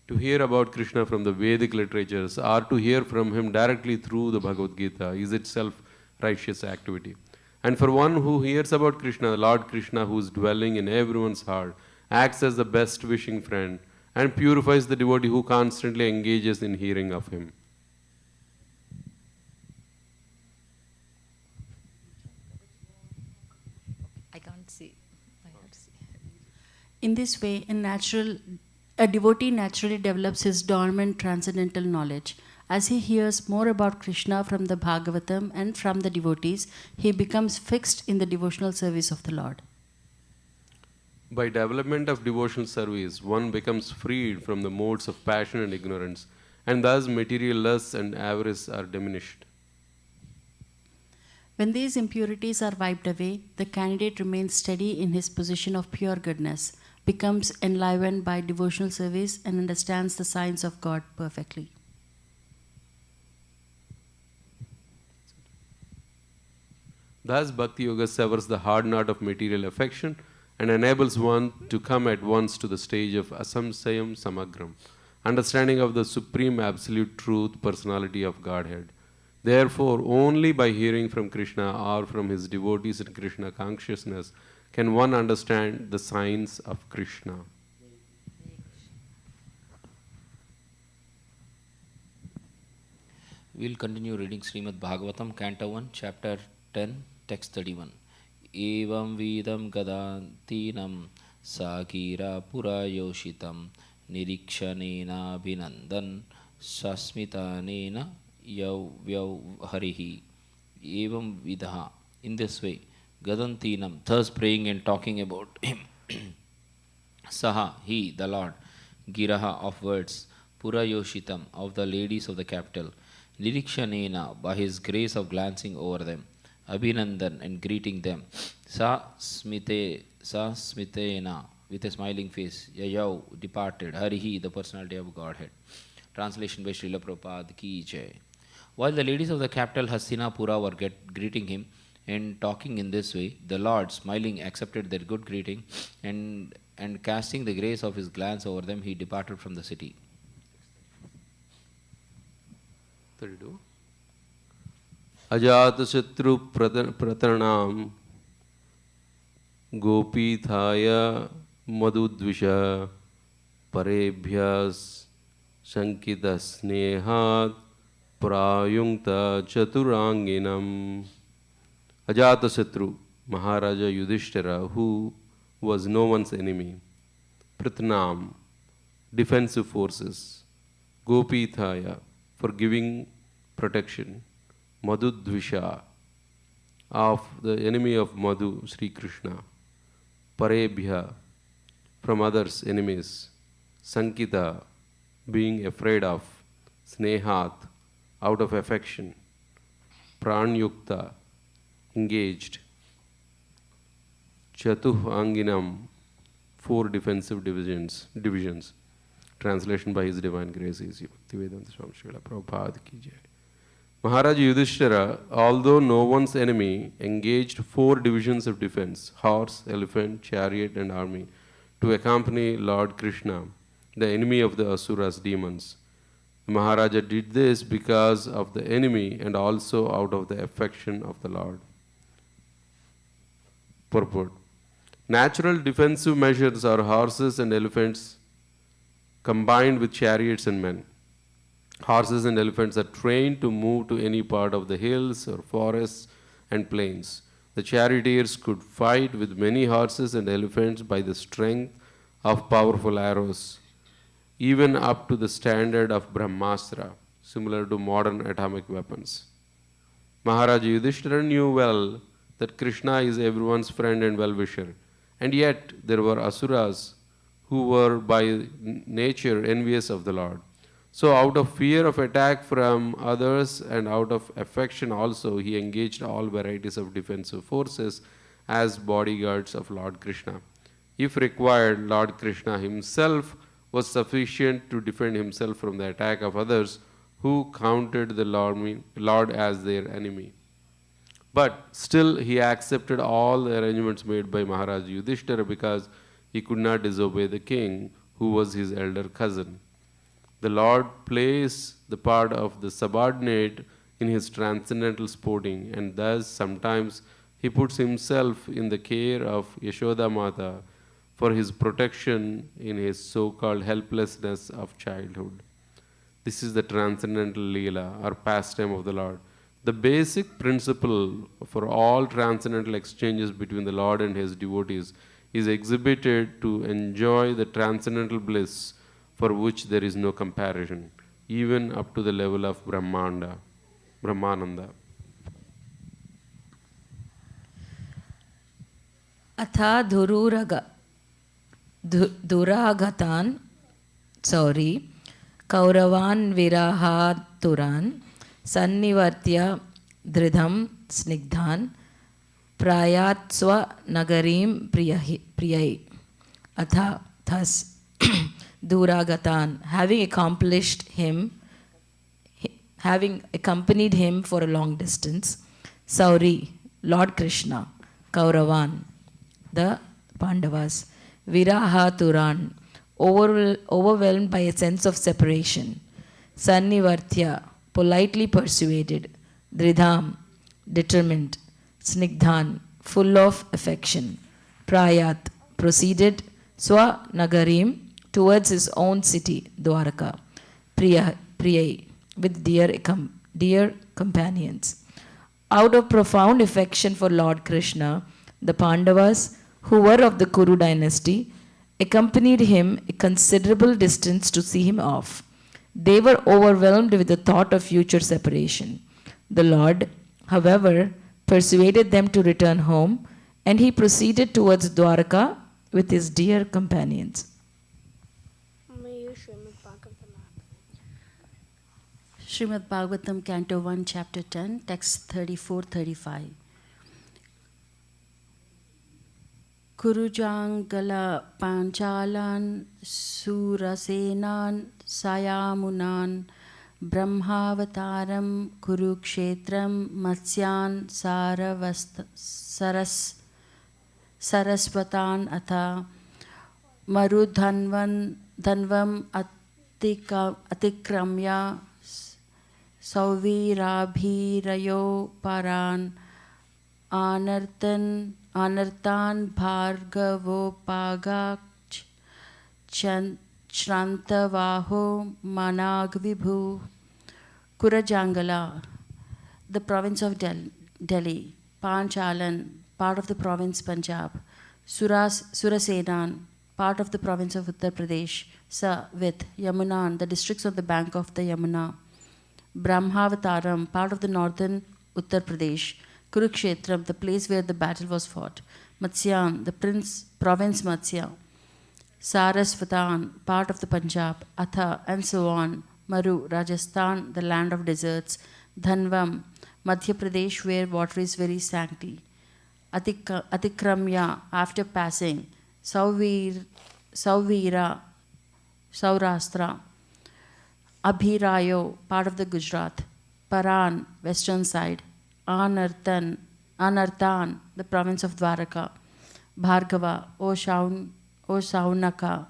To hear about Krishna from the Vedic literatures or to hear from him directly through the Bhagavad Gita is itself righteous activity. And for one who hears about Krishna, the Lord Krishna, who is dwelling in everyone's heart, acts as the best wishing friend and purifies the devotee who constantly engages in hearing of him. I can't see. In this way, a devotee naturally develops his dormant transcendental knowledge, As he hears more about Krishna from the Bhagavatam and from the devotees, he becomes fixed in the devotional service of the Lord. By development of devotional service, one becomes freed from the modes of passion and ignorance, and thus material lusts and avarice are diminished. When these impurities are wiped away, the candidate remains steady in his position of pure goodness, becomes enlivened by devotional service, and understands the signs of God perfectly. Thus, Bhakti Yoga severs the hard knot of material affection and enables one to come at once to the stage of Asamsayam Samagram, understanding of the supreme absolute truth, personality of Godhead. Therefore, only by hearing from Krishna or from his devotees in Krishna consciousness can one understand the signs of Krishna. We'll continue reading Srimad Bhagavatam, Canto 1, Chapter 10, Text 31. Evam vidam gadantinam sakira purayoshitam nirikshanena binandan sasmitanena yav harihi. Evam vidaha. In this way, gadantinam, thus praying and talking about him. Saha, he, the Lord, giraha of words, purayoshitam, of the ladies of the capital, nirikshanena, by his grace of glancing over them, abhinandan, and greeting them, sa smitena, with a smiling face, yayav, departed, harihi, the personality of Godhead. Translation by Srila Prabhupada ki jai. While the ladies of the capital Hastinapura were greeting him and talking in this way, the Lord, smiling, accepted their good greeting, and casting the grace of his glance over them, he departed from the city. 32. Ajatashatru pratanam gopithaya madudvisha parebhyas shankita snehat prayungta chaturanginam. Ajatashatru, Maharaja Yudhishthira, who was no one's enemy. Pratnam, defensive forces. Gopithaya, for giving protection. Madhudvisha, of the enemy of Madhu, Sri Krishna. Parebhya, from others, enemies. Sankita, being afraid of. Snehat, out of affection. Pranyukta, engaged. Chatuh Anginam, 4 defensive divisions. Translation by His Divine Grace is Bhaktivedanta Swami Srila Prabhupada ki jai. Maharaja Yudhishthira, although no one's enemy, engaged 4 divisions of defense, horse, elephant, chariot and army, to accompany Lord Krishna, the enemy of the Asuras, demons. Maharaja did this because of the enemy and also out of the affection of the Lord. Purport. Natural defensive measures are horses and elephants combined with chariots and men. Horses and elephants are trained to move to any part of the hills or forests and plains. The charioteers could fight with many horses and elephants by the strength of powerful arrows, even up to the standard of Brahmastra, similar to modern atomic weapons. Maharaja Yudhishthira knew well that Krishna is everyone's friend and well-wisher, and yet there were asuras who were by nature envious of the Lord. So out of fear of attack from others and out of affection also, he engaged all varieties of defensive forces as bodyguards of Lord Krishna. If required, Lord Krishna himself was sufficient to defend himself from the attack of others who counted the Lord as their enemy. But still he accepted all the arrangements made by Maharaja Yudhishthira because he could not disobey the king, who was his elder cousin. The Lord plays the part of the subordinate in his transcendental sporting, and thus sometimes he puts himself in the care of Yashoda Mata for his protection in his so-called helplessness of childhood. This is the transcendental Leela, or pastime of the Lord. The basic principle for all transcendental exchanges between the Lord and his devotees is exhibited to enjoy the transcendental bliss for which there is no comparison. even up to the level of Brahmananda. Atha duragatan, Kauravan virahaturan, sannivartya dridham snigdhan, prayatsva nagarim priyai. Atha, thus, duragatan, having accompanied him for a long distance, Sauri, Lord Krishna, Kauravan, the Pandavas, Virahaturan, overwhelmed by a sense of separation, Sannivartya, politely persuaded, Dridham, determined, Snigdhan, full of affection, Prayat, proceeded, Swa Nagarim, towards his own city, Dwaraka, Priyai, with dear companions. Out of profound affection for Lord Krishna, the Pandavas, who were of the Kuru dynasty, accompanied him a considerable distance to see him off. They were overwhelmed with the thought of future separation. The Lord, however, persuaded them to return home, and he proceeded towards Dwaraka with his dear companions. Srimad Bhagavatam, Canto 1, Chapter 10, Text 34-35. Kurujangala Panchalan Surasenan Sayamunan Brahmavataram Kurukshetram Matsyan Sarasvatan Atha Marudhanvam Atikramya Sauvirabhirayo Paran Anartan Bhargavopaga Shrantavaho Managvibhu. Kurajangala, the province of Delhi. Panchalan, part of the province Punjab. Surasenan, part of the province of Uttar Pradesh. With Yamunan, the districts on the bank of the Yamuna. Brahmavataram, part of the northern Uttar Pradesh. Kurukshetram, the place where the battle was fought. Matsyan, the province Matsya. Sarasvatan, part of the Punjab. Atha, and so on. Maru, Rajasthan, the land of deserts. Dhanvam, Madhya Pradesh, where water is very sanctity. Atikramya, after passing. Sauvira, Saurashtra. Abhirayo, part of the Gujarat. Paran, western side. Anartan, the province of Dwaraka. Bhargava, O Shaunaka.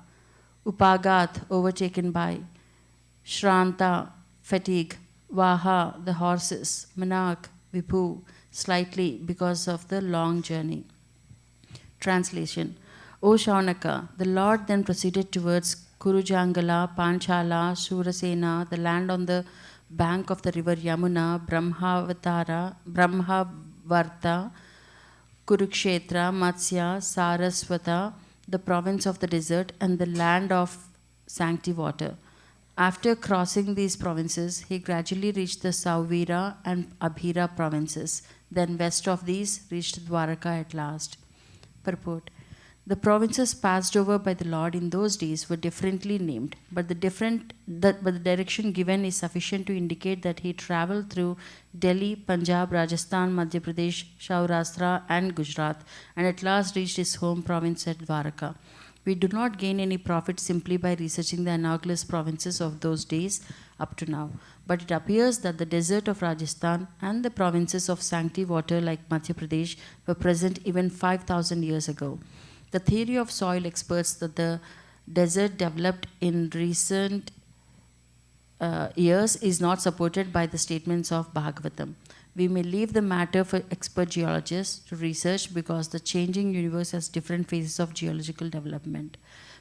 Upagat, overtaken by. Shranta, fatigue. Vaha, the horses. Manak, Viphu, slightly because of the long journey. Translation. O Shaunaka, the Lord then proceeded towards Kurujangala, Panchala, Surasena, the land on the bank of the river Yamuna, Brahmavarta, Kurukshetra, Matsya, Saraswata, the province of the desert, and the land of sanctity water. After crossing these provinces, he gradually reached the Sauvira and Abhira provinces. Then west of these reached Dwaraka at last. Purport. The provinces passed over by the Lord in those days were differently named, but the direction given is sufficient to indicate that he traveled through Delhi, Punjab, Rajasthan, Madhya Pradesh, Saurashtra, and Gujarat, and at last reached his home province at Dwaraka. We do not gain any profit simply by researching the analogous provinces of those days up to now, but it appears that the desert of Rajasthan and the provinces of sanctity water like Madhya Pradesh were present even 5,000 years ago. The theory of soil experts that the desert developed in recent years is not supported by the statements of Bhagavatam. We may leave the matter for expert geologists to research because the changing universe has different phases of geological development.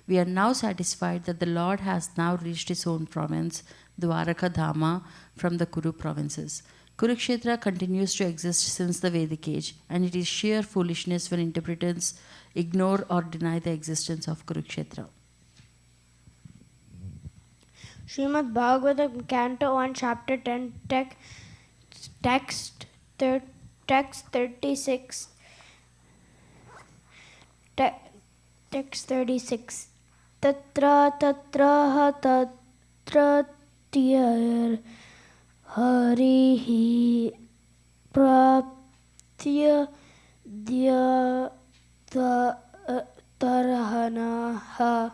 We are now satisfied that the Lord has now reached his own province, Dwaraka Dhama, from the Kuru provinces. Kurukshetra continues to exist since the Vedic age, and it is sheer foolishness when interpreters ignore or deny the existence of Kurukshetra. Srimad Bhagavatam, Canto 1, Chapter 10, text 36. Text 36. Tatra tatra tatra tyar harihi praptya tarhanaha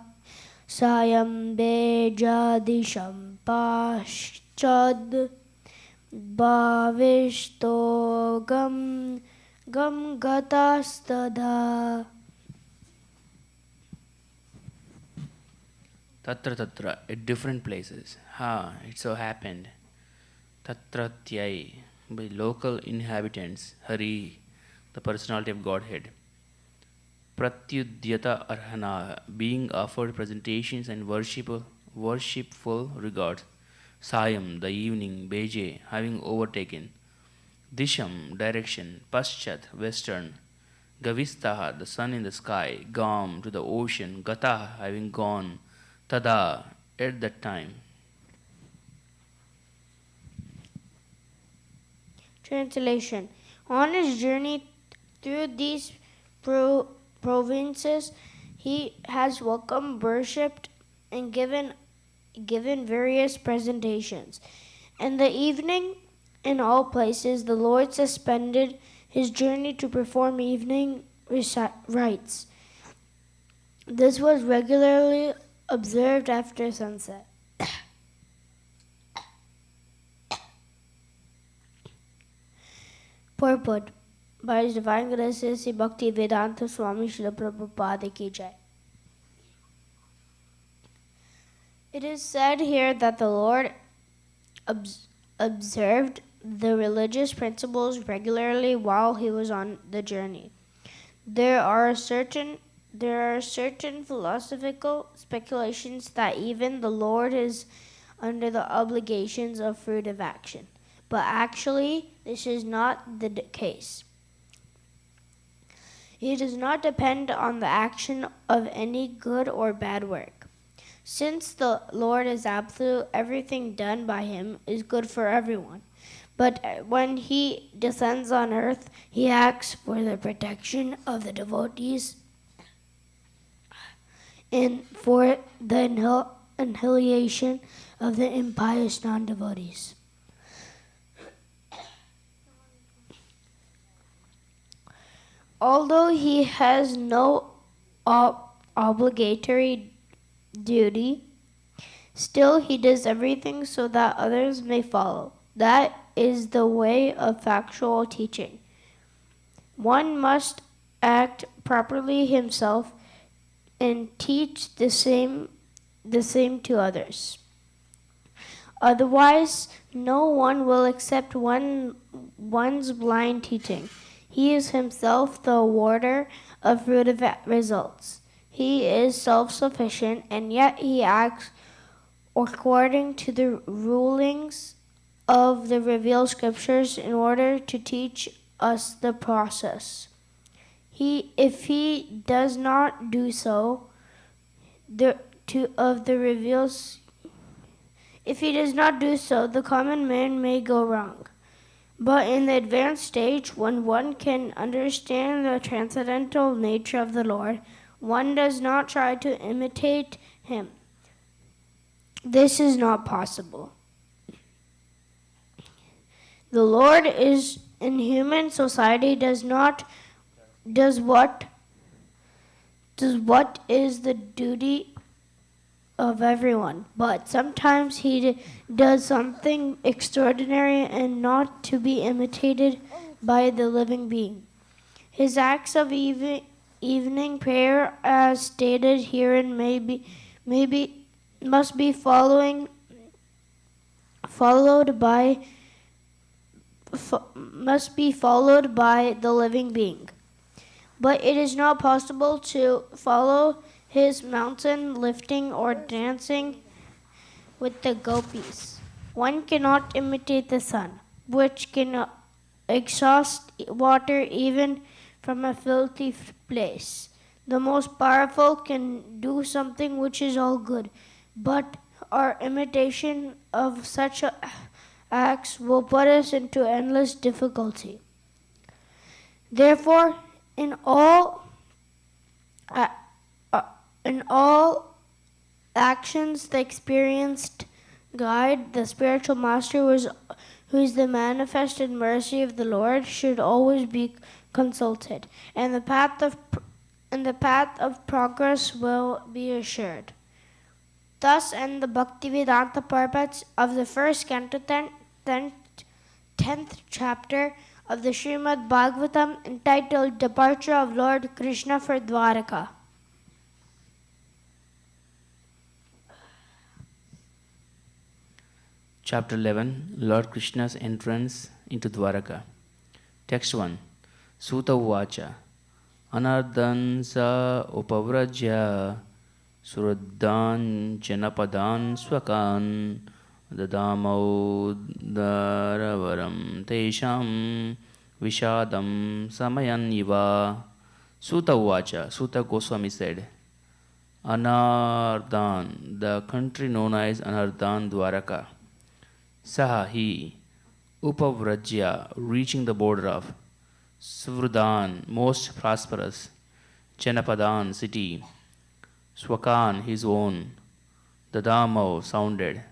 sayam bejadisham paschad bhavishto gam gatastada. Tatra tatra, at different places. It so happened. Tatratyai, by local inhabitants. Hari, the personality of Godhead. Pratyudyata arhana, being offered presentations and worshipful regards. Sayam, the evening. Beje, having overtaken. Disham, direction. Paschat, western. Gavistaha, the sun in the sky. Gam, to the ocean. Gataha, having gone. Tada, at that time. Translation. On his journey through these provinces, he has welcomed, worshipped, and given various presentations. In the evening, in all places, the Lord suspended his journey to perform evening rites. This was regularly observed after sunset. Purport by His Divine Grace Sri Bhakti Vedanta Swami Srila Prabhupada Ki Jai. It is said here that the Lord observed the religious principles regularly while he was on the journey. There are certain philosophical speculations that even the Lord is under the obligations of fruitive action. But actually, this is not the case. He does not depend on the action of any good or bad work. Since the Lord is absolute, everything done by him is good for everyone. But when he descends on earth, he acts for the protection of the devotees and for the annihilation of the impious non-devotees. Although he has no obligatory duty, still he does everything so that others may follow. That is the way of factual teaching. One must act properly himself and teach the same to others. Otherwise, no one will accept one's blind teaching. He is himself the awarder of fruitive results. He is self-sufficient, and yet he acts according to the rulings of the revealed scriptures in order to teach us the process. If he does not do so, the common man may go wrong. But in the advanced stage, when one can understand the transcendental nature of the Lord, one does not try to imitate him. This is not possible. The Lord is in human society does what is the duty of everyone, but sometimes he does something extraordinary and not to be imitated by the living being. His acts of evening prayer, as stated herein, must be followed by the living being. But it is not possible to follow his mountain lifting or dancing with the gopis. One cannot imitate the sun, which can exhaust water even from a filthy place. The most powerful can do something which is all good, but our imitation of such acts will put us into endless difficulty. Therefore, in all actions, the experienced guide, the spiritual master, who is the manifested mercy of the Lord, should always be consulted, and the path of progress will be assured. Thus end the Bhaktivedanta purports of the first canto, 10th chapter of the Srimad Bhagavatam, entitled Departure of Lord Krishna for Dwaraka. Chapter 11, Lord Krishna's entrance into Dwaraka. Text 1. Suta Uvacha Anardan sa upavrajya Suraddan Janapadan Swakan Dadamau Daravaram Tesham Vishadam Samayan Iva. Suta Uvacha, Suta Goswami said, Anardan, the country known as Anardan Dwaraka. Saha, he, Upavrajya, reaching the border of, Svrudan, most prosperous, Janapadan, city, Swakan, his own, Dadamau, sounded,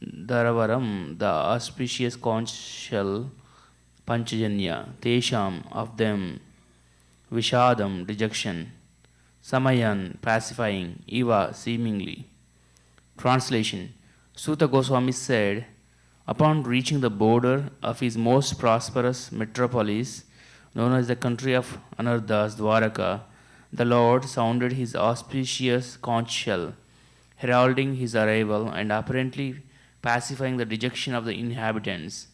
Daravaram, the auspicious conch shell, Panchajanya, Tesham, of them, Vishadam, dejection, Samayan, pacifying, Eva, seemingly. Translation. Suta Goswami said, upon reaching the border of his most prosperous metropolis, known as the country of Anardas, Dwaraka, the Lord sounded his auspicious conch shell, heralding his arrival and apparently pacifying the dejection of the inhabitants.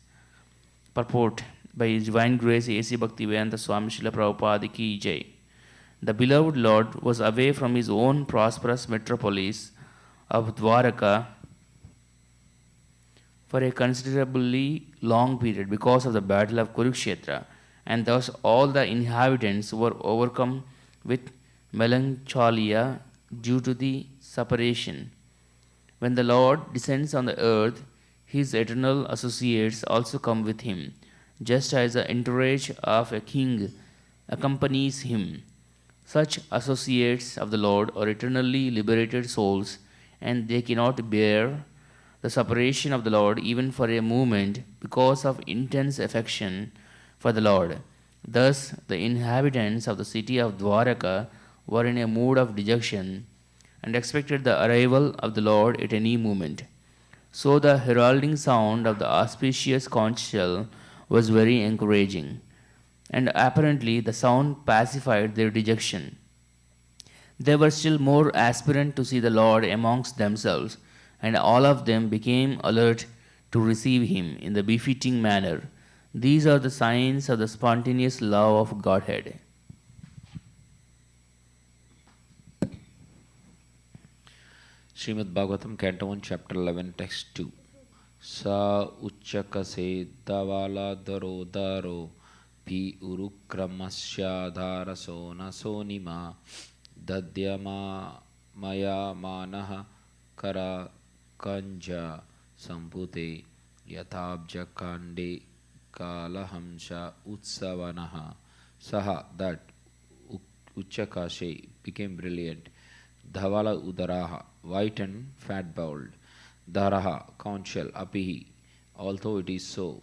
Purport by His Divine Grace A.C. Bhaktivedanta Swami Srila Prabhupada Ki Jai. The beloved Lord was away from his own prosperous metropolis of Dwaraka for a considerably long period because of the battle of Kurukshetra, and thus all the inhabitants were overcome with melancholia due to the separation. When the Lord descends on the earth, his eternal associates also come with him, just as the entourage of a king accompanies him. Such associates of the Lord are eternally liberated souls, and they cannot bear the separation of the Lord even for a moment because of intense affection for the Lord. Thus, the inhabitants of the city of Dwaraka were in a mood of dejection and expected the arrival of the Lord at any moment. So, the heralding sound of the auspicious conch shell was very encouraging, and apparently the sound pacified their dejection. They were still more aspirant to see the Lord amongst themselves, and all of them became alert to receive him in the befitting manner. These are the signs of the spontaneous love of Godhead. Srimad Bhagavatam, Canto 1, Chapter 11, Text 2. Sa uchakase davala daro daro pi urukramasya dharaso nasonima dadyama maya manaha kara kanja sampute yatabja kande kalahamsha utsavanaha. Saha, that uchakashe, became brilliant. Dhavala udaraha, white and fat-bowled. Daraha, conch shell, apihi, although it is so.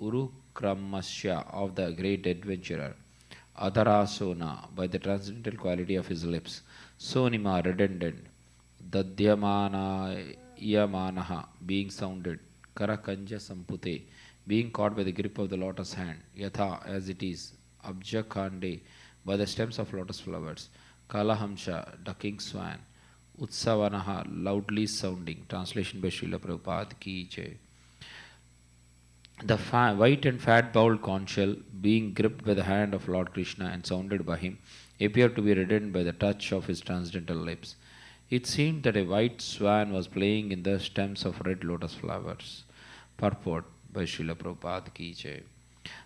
Urukramasya, of the great adventurer. Adharasona, by the transcendental quality of his lips. Sonima, redundant. Dadyamana yamanaha, being sounded. Karakanja sampute, being caught by the grip of the lotus hand. Yatha, as it is. Abjakande, by the stems of lotus flowers. Kalahamsha, ducking swan. Utsavanaha, loudly sounding. Translation by Srila Prabhupada Ki Jai. The white and fat-bowled conch shell, being gripped by the hand of Lord Krishna and sounded by him, appeared to be reddened by the touch of his transcendental lips. It seemed that a white swan was playing in the stems of red lotus flowers. Purport by Srila Prabhupada Ki Jai.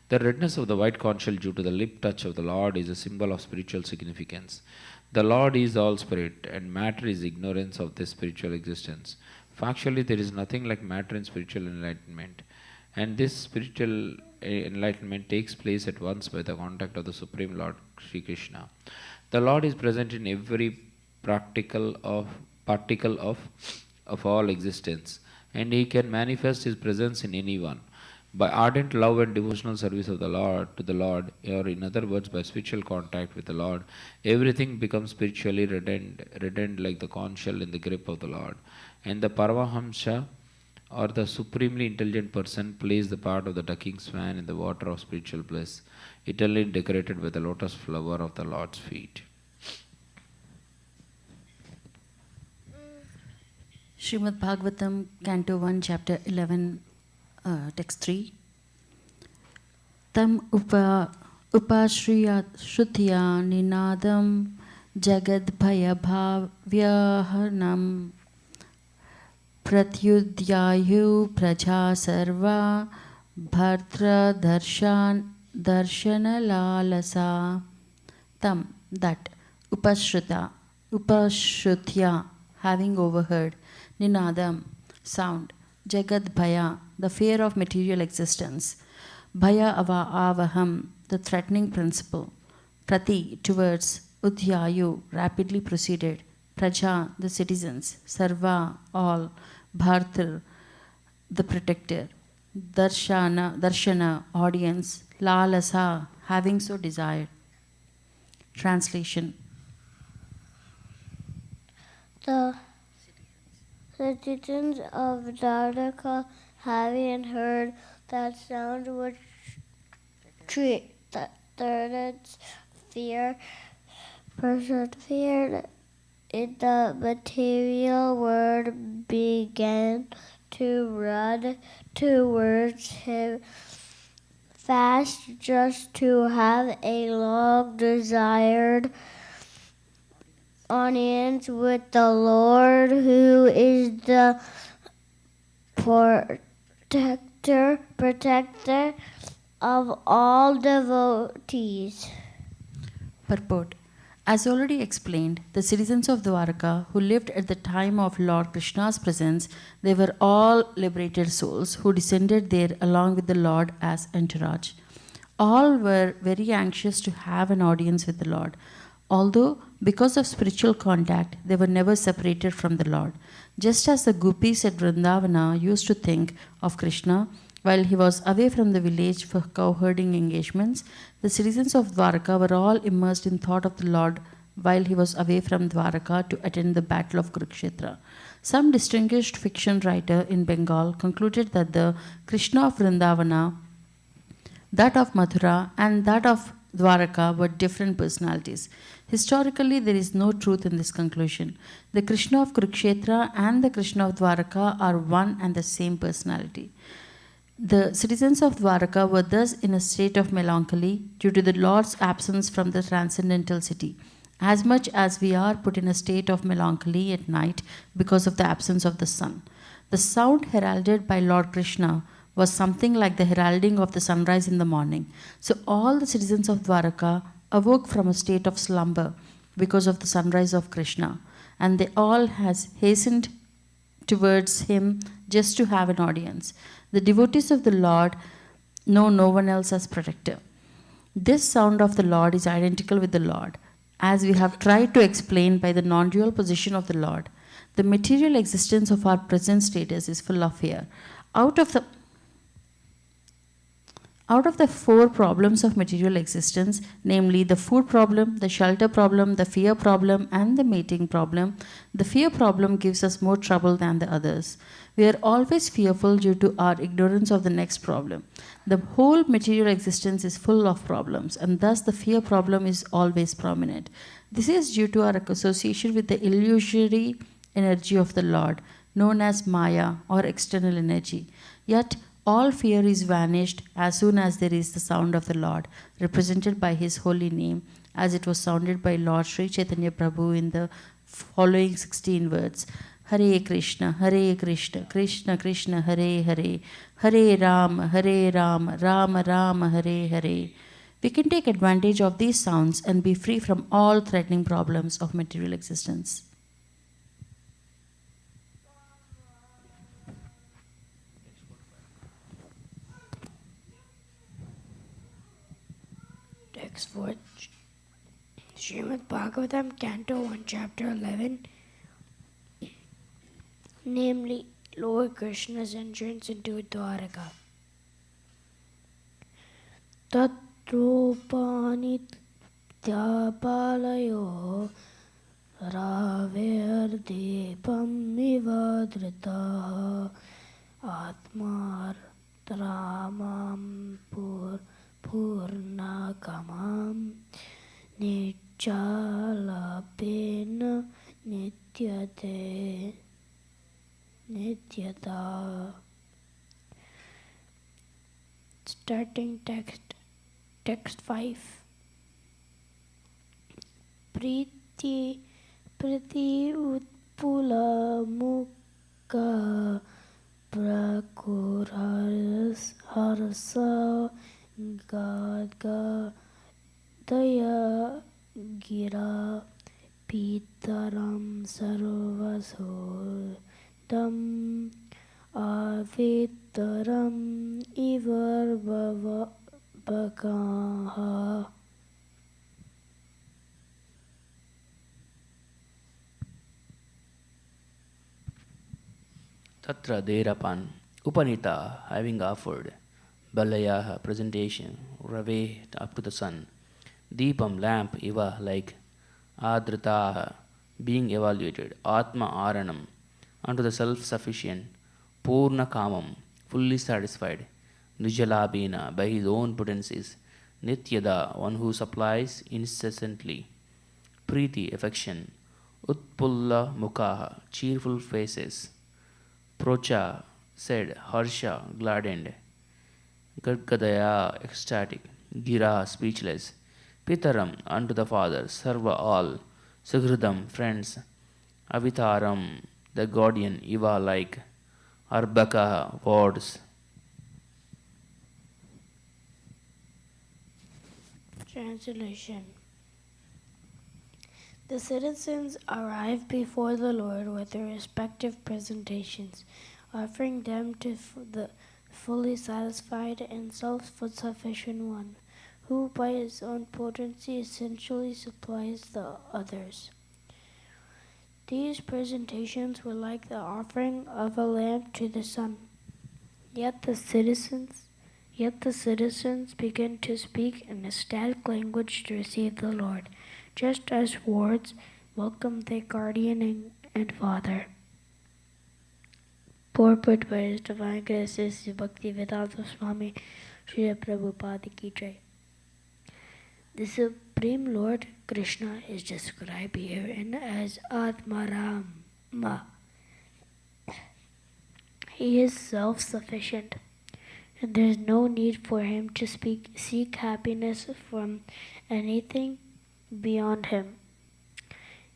The redness of the white conch shell due to the lip touch of the Lord is a symbol of spiritual significance. The Lord is all spirit, and matter is ignorance of this spiritual existence. Factually, there is nothing like matter in spiritual enlightenment. And this spiritual enlightenment takes place at once by the contact of the Supreme Lord Sri Krishna. The Lord is present in every particle of all existence, and He can manifest His presence in anyone. By ardent love and devotional service of the Lord to the Lord, or in other words, by spiritual contact with the Lord, everything becomes spiritually reddened like the conch shell in the grip of the Lord. And the Paramahamsa, or the supremely intelligent person, plays the part of the ducking swan in the water of spiritual bliss, eternally decorated with the lotus flower of the Lord's feet. Srimad Bhagavatam, Canto 1, Chapter 11, Text 3. Tam upashriya shrutya ninadam jagad bhaya bhavyahanam pratyudyayu praja sarva bhartra darshana lalasa. Tam, that, upashrutya, having overheard, ninadam, sound, jagad bhaya, the fear of material existence, bhaya avaham, the threatening principle, prati, towards, udhyayu, rapidly proceeded, praja, the citizens, sarva, all, bhartar, the protector, darshana, audience, lalasa, having so desired. Translation. The citizens of Dwarka, having heard that sound which threatens fear, persevered in the material world, began to run towards him fast, just to have a long desired audience with the Lord, who is the protector of all devotees. Purport. As already explained, the citizens of Dwarka who lived at the time of Lord Krishna's presence, they were all liberated souls who descended there along with the Lord as entourage. All were very anxious to have an audience with the Lord. Although, because of spiritual contact, they were never separated from the Lord. Just as the gopis at Vrindavana used to think of Krishna while he was away from the village for cow-herding engagements, the citizens of Dwarka were all immersed in thought of the Lord while he was away from Dwarka to attend the battle of Kurukshetra. Some distinguished fiction writer in Bengal concluded that the Krishna of Vrindavana, that of Mathura, and that of Dwaraka were different personalities. Historically, there is no truth in this conclusion. The Krishna of Kurukshetra and the Krishna of Dwaraka are one and the same personality. The citizens of Dwaraka were thus in a state of melancholy due to the Lord's absence from the transcendental city, as much as we are put in a state of melancholy at night because of the absence of the sun. The sound heralded by Lord Krishna was something like the heralding of the sunrise in the morning. So all the citizens of Dwaraka awoke from a state of slumber because of the sunrise of Krishna, and they all hastened towards him just to have an audience. The devotees of the Lord know no one else as protector. This sound of the Lord is identical with the Lord, as we have tried to explain by the non-dual position of the Lord. The material existence of our present status is full of fear. Out of the four problems of material existence, namely the food problem, the shelter problem, the fear problem, and the mating problem, the fear problem gives us more trouble than the others. We are always fearful due to our ignorance of the next problem. The whole material existence is full of problems, and thus the fear problem is always prominent. This is due to our association with the illusory energy of the Lord, known as Maya or external energy. Yet, all fear is vanished as soon as there is the sound of the Lord, represented by His holy name, as it was sounded by Lord Sri Chaitanya Prabhu in the following 16 words. Hare Krishna, Krishna Krishna, Hare Hare, Hare Rama, Rama Rama, Hare Hare. We can take advantage of these sounds and be free from all threatening problems of material existence. text for Srimad Bhagavatam, Canto 1, Chapter 11, namely Lord Krishna's entrance into Dwaraka. Tatrupani tyapalayo ravirdipam nivadrita atmar tramam purnakamam nichalapena nityata. Starting text 5. Priti utpula mukha prakuras harsa gadga daya gira pitaram sarvasodam avitaram ivar bhagaha. Tatra Derapan, Upanita, having offered Balayaha presentation, Rave up to the sun, Deepam lamp Iva like Adritaha, being evaluated, Atma Aranam, unto the self-sufficient, Purna Kamam, fully satisfied, Nijalabhina, by his own potencies, Nityada, one who supplies incessantly, Preeti, affection, Utpulla Mukhaha, cheerful faces, Procha, said, Harsha, gladdened, Gadgadaya, ecstatic, Gira, speechless, Pitaram, unto the father, Sarva, all, Sughridam, friends, Avitaram, the guardian, Iva, like, Arbaka, wards. Translation. The citizens arrive before the Lord with their respective presentations, offering them to the fully satisfied and self-sufficient one, who by his own potency essentially supplies the others. These presentations were like the offering of a lamp to the sun. Yet the citizens begin to speak in ecstatic language to receive the Lord, just as wards welcome their guardian and father. Purport by His Divine Grace is Bhakti Vedanta Swami Srila Prabhupada Ki Jai. The Supreme Lord Krishna is described herein as Atmarama. He is self-sufficient, and there is no need for him to seek happiness from anything beyond him.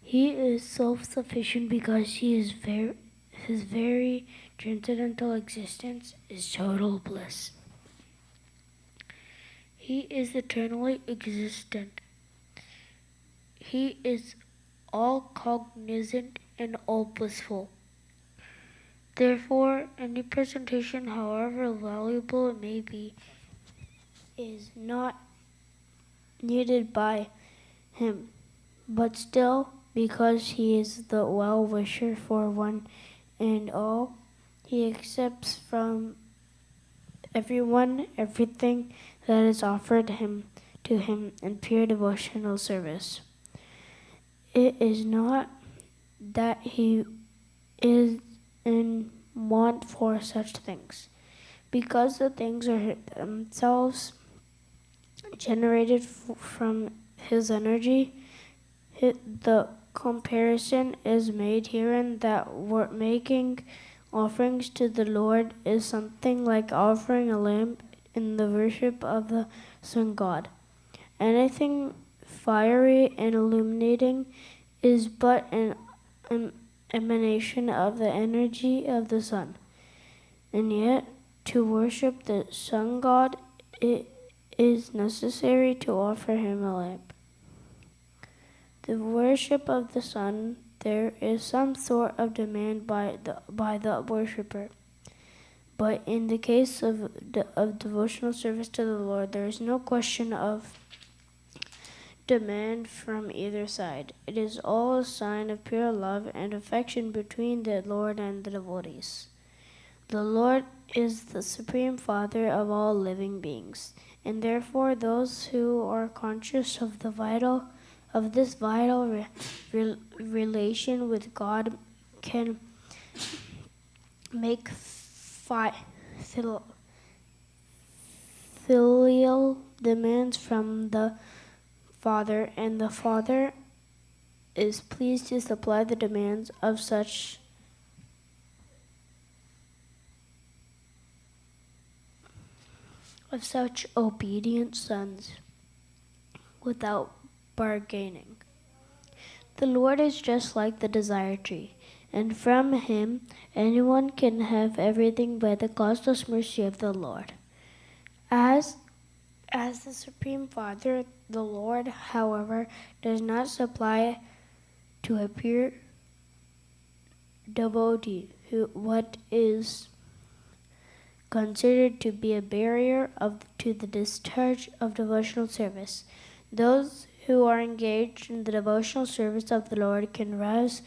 He is self-sufficient because his very transcendental existence is total bliss. He is eternally existent. He is all cognizant and all blissful. Therefore, any presentation, however valuable it may be, is not needed by him. But still, because he is the well-wisher for one and all, he accepts from everyone everything that is offered to him in pure devotional service. It is not that he is in want for such things, because the things are themselves generated from his energy. The comparison is made herein that making offerings to the Lord is something like offering a lamp in the worship of the sun god. Anything fiery and illuminating is but an emanation of the energy of the sun. And yet, to worship the sun god, it is necessary to offer him a lamp. The worship of the sun, there is some sort of demand by the worshipper. But in the case of devotional service to the Lord, there is no question of demand from either side. It is all a sign of pure love and affection between the Lord and the devotees. The Lord is the Supreme Father of all living beings, and therefore those who are conscious of this vital relation with God can make filial demands from the Father, and the Father is pleased to supply the demands of such obedient sons without bargaining. The Lord is just like the desire tree, and from him anyone can have everything by the causeless mercy of the Lord. As the Supreme Father, the Lord, however, does not supply to a pure devotee what is considered to be a barrier to the discharge of devotional service. Those who are engaged in the devotional service of the Lord can rise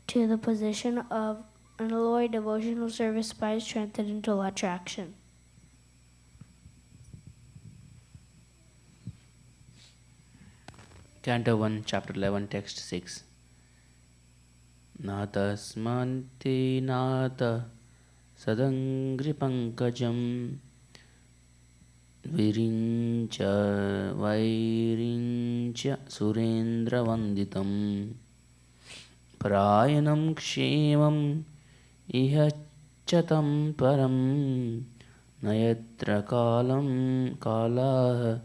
to the position of unalloyed devotional service by transcendental attraction. Canto 1, Chapter 11, Text 6. Natasmante nata sadangri pankajam virincha vairincha surendra vanditam prayanam kshemam ihachatam param nayatra kalam kalah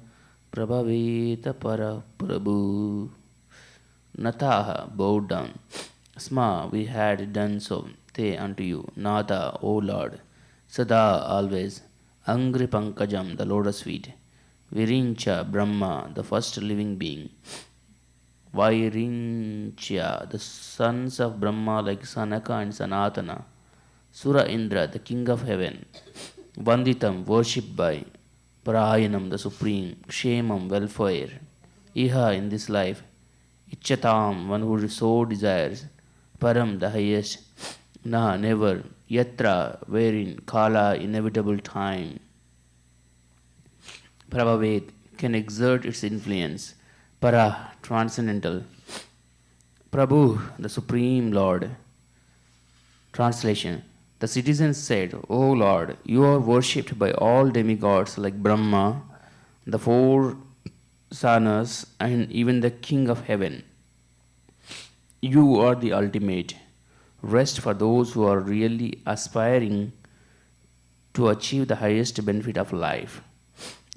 prabhaveta para prabhu. Nataha, bowed down. Sma, we had done so. Te, unto you. Nata, O Lord. Sada, always. Angri pankajam, the lotus feet. Virincha, Brahma, the first living being. Vairincha, the sons of Brahma like Sanaka and Sanatana. Sura Indra, the king of heaven. Vanditam, worshipped by. Parayanam, the supreme. Kshemam, welfare. Iha, in this life. Ichatam, one who so desires. Param, the highest. Na, never. Yatra, wherein. Kala, inevitable time. Prabhavet, can exert its influence. Para, transcendental. Prabhu, the supreme Lord. Translation. The citizens said, O Lord, you are worshipped by all demigods like Brahma, the four sanas, and even the king of heaven. You are the ultimate rest for those who are really aspiring to achieve the highest benefit of life.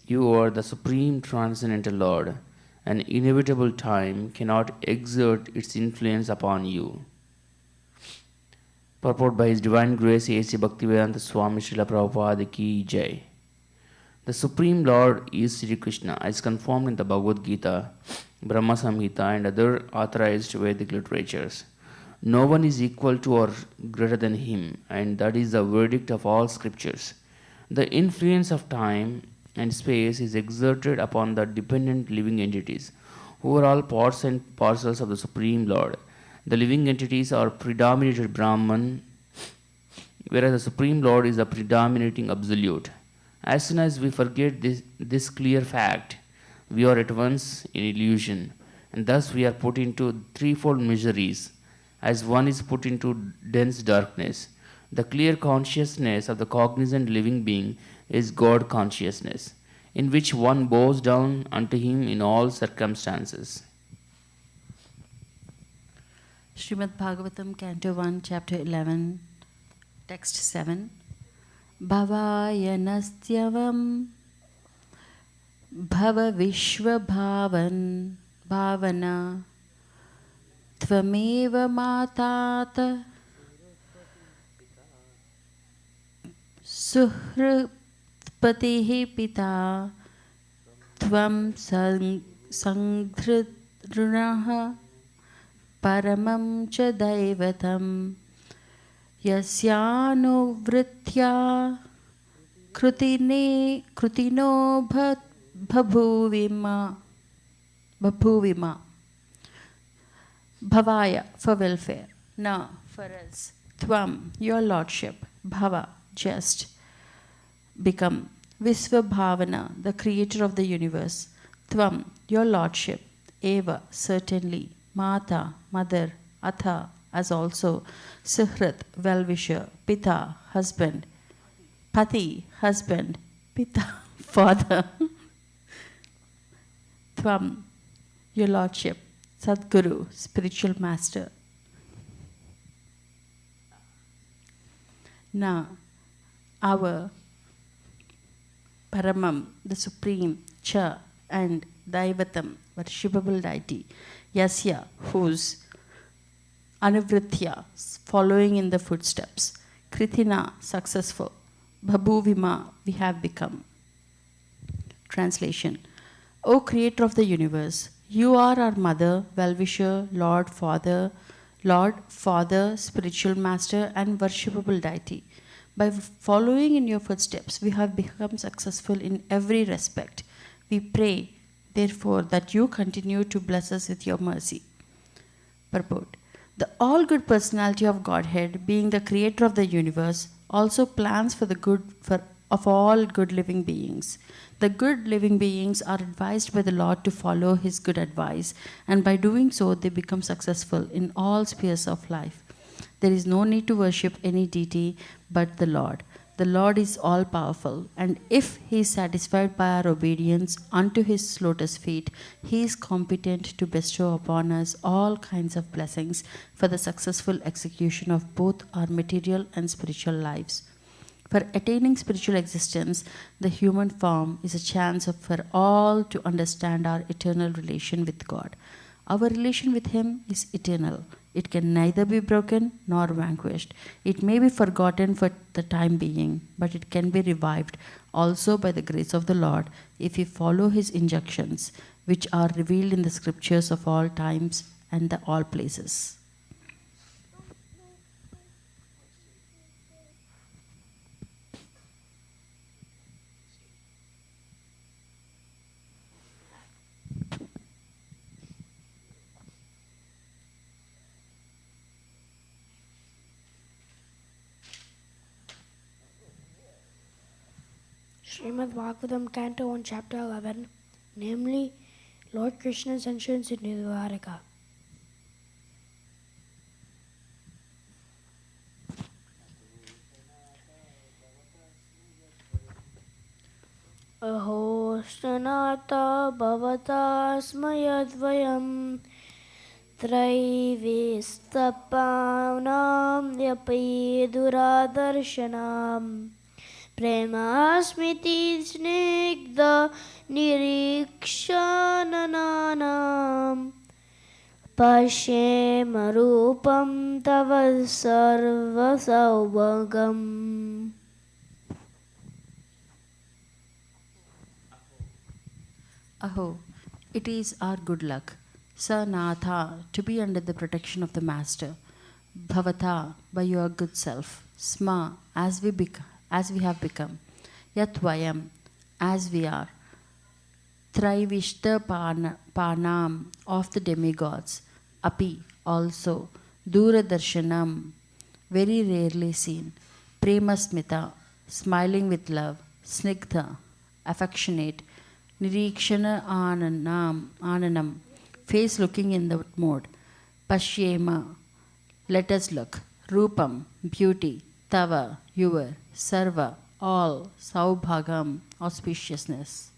You are the supreme transcendental Lord, and inevitable time cannot exert its influence upon you. Purport by His Divine Grace A.C. Bhaktivedanta Swami Srila Prabhupada Ki Jai. The Supreme Lord is Sri Krishna as confirmed in the Bhagavad Gita, Brahma Samhita and other authorized Vedic literatures. No one is equal to or greater than him, and that is the verdict of all scriptures. The influence of time and space is exerted upon the dependent living entities, who are all parts and parcels of the Supreme Lord. The living entities are predominated Brahman, whereas the Supreme Lord is the predominating Absolute. As soon as we forget this clear fact, we are at once in illusion, and thus we are put into threefold miseries. As one is put into dense darkness, the clear consciousness of the cognizant living being is God consciousness, in which one bows down unto Him in all circumstances. Srimad Bhagavatam, Canto 1, Chapter 11, Text 7. Bhavaya nastyavam bhava vishvabhavan bhavana tvameva matata suhrupatihi pita tvam sangdhrunaha paramam cha daivatam yasyānuvritya krutino bhabhuvima. Babhuvima. Bhavaya for welfare. Na for us. Tvam, your lordship. Bhava, just. Become. Visvabhavana, the creator of the universe. Tvam, your lordship. Eva, certainly. Mata, mother. Atha, as also. Suhrat, well-wisher. Pita, husband. Pati, husband. Pita, father. Tvam, your lordship. Sadguru, spiritual master. Na, our Paramam, the supreme, Cha, and Daivatam, worshipable deity. Yasya, whose Anuvritya, following in the footsteps. Kritina, successful. Babhuvima, we have become. Translation. O creator of the universe, you are our mother, well-wisher, Lord, Father, spiritual master, and worshipable deity. By following in your footsteps, we have become successful in every respect. We pray, therefore, that you continue to bless us with your mercy. Purport. The all-good personality of Godhead, being the creator of the universe, also plans for the good of all good living beings. The good living beings are advised by the Lord to follow his good advice, and by doing so, they become successful in all spheres of life. There is no need to worship any deity but the Lord. The Lord is all powerful, and if he is satisfied by our obedience unto his lotus feet, he is competent to bestow upon us all kinds of blessings for the successful execution of both our material and spiritual lives. For attaining spiritual existence, the human form is a chance for all to understand our eternal relation with God. Our relation with him is eternal. It can neither be broken nor vanquished. It may be forgotten for the time being, but it can be revived also by the grace of the Lord if we follow his injunctions, which are revealed in the scriptures of all times and all places. Srimad Bhagavatam, Canto 1, Chapter 11, namely Lord Krishna's entrance into Dwaraka. Aho Shanata Bhavata Smayadvayam Traivistapanam Yapi Duradarshanam Premasmiti Snigdha Nirikshananam Pashyema Rupam Tava Sarva Saubhagam. Aho, it is our good luck. Sanatha, to be under the protection of the Master. Bhavata, by your good self. Sma, as we have become. Yatvayam, as we are. Traivishta Panam, of the demigods. Api, also. Duradarshanam, very rarely seen. Premasmita, smiling with love. Snigdha, affectionate. Nirikshana Ananam, face looking in the mode. Pashyema, let us look. Rupam, beauty. Tava, your. Sarva, all. Saubhagam, auspiciousness.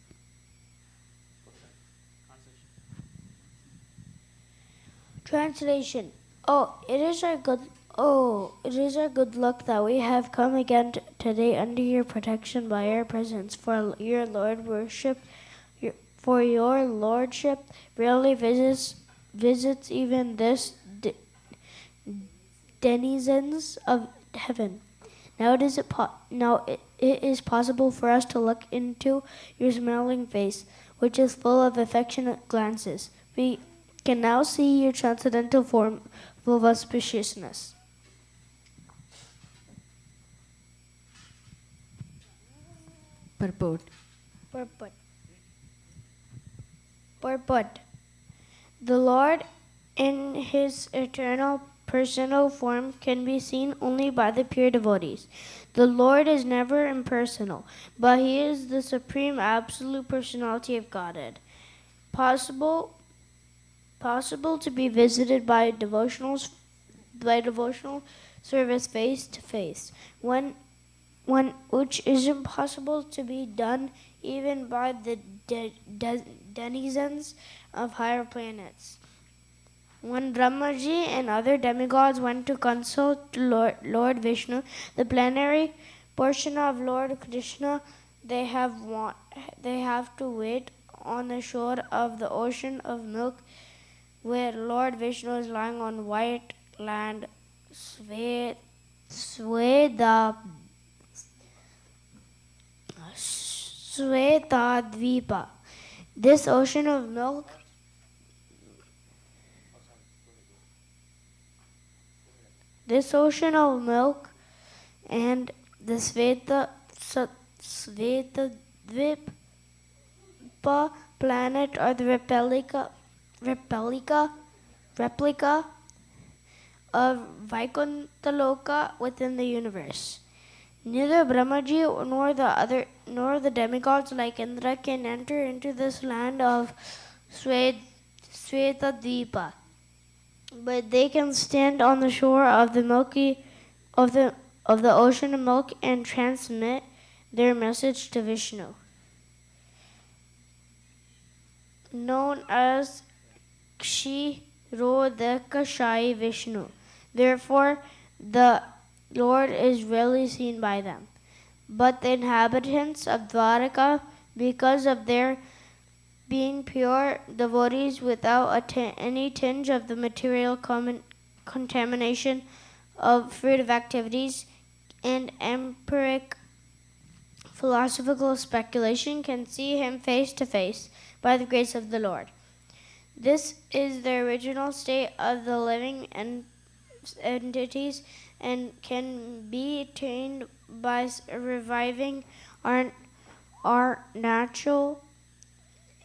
Translation. It is our good luck that we have come again today under your protection by your presence. For your lordship rarely visits even this denizens of heaven. Now it is possible for us to look into your smiling face, which is full of affectionate glances. We can now see your transcendental form full of auspiciousness. Purport. Purport. The Lord, in his eternal personal form, can be seen only by the pure devotees. The Lord is never impersonal, but he is the supreme absolute personality of Godhead. Possible to be visited by devotional service face to face. When which is impossible to be done even by the denizens of higher planets. When Brahmaji and other demigods went to consult Lord Vishnu, the plenary portion of Lord Krishna, they have to wait on the shore of the ocean of milk, where Lord Vishnu is lying on white land, Dvipa. This ocean of milk and the Svetadvipa planet are the replica of Vaikuntha within the universe. Neither Brahmaji nor the demigods like Indra can enter into this land of Svetadvipa, but they can stand on the shore of the ocean of milk and transmit their message to Vishnu, known as Kshirodakashayi Vishnu. Therefore, the Lord is rarely seen by them. But the inhabitants of Dwaraka, because of their being pure devotees without any tinge of the material contamination of fruitive activities and empiric philosophical speculation, can see him face to face by the grace of the Lord. This is the original state of the living entities and can be attained by reviving our natural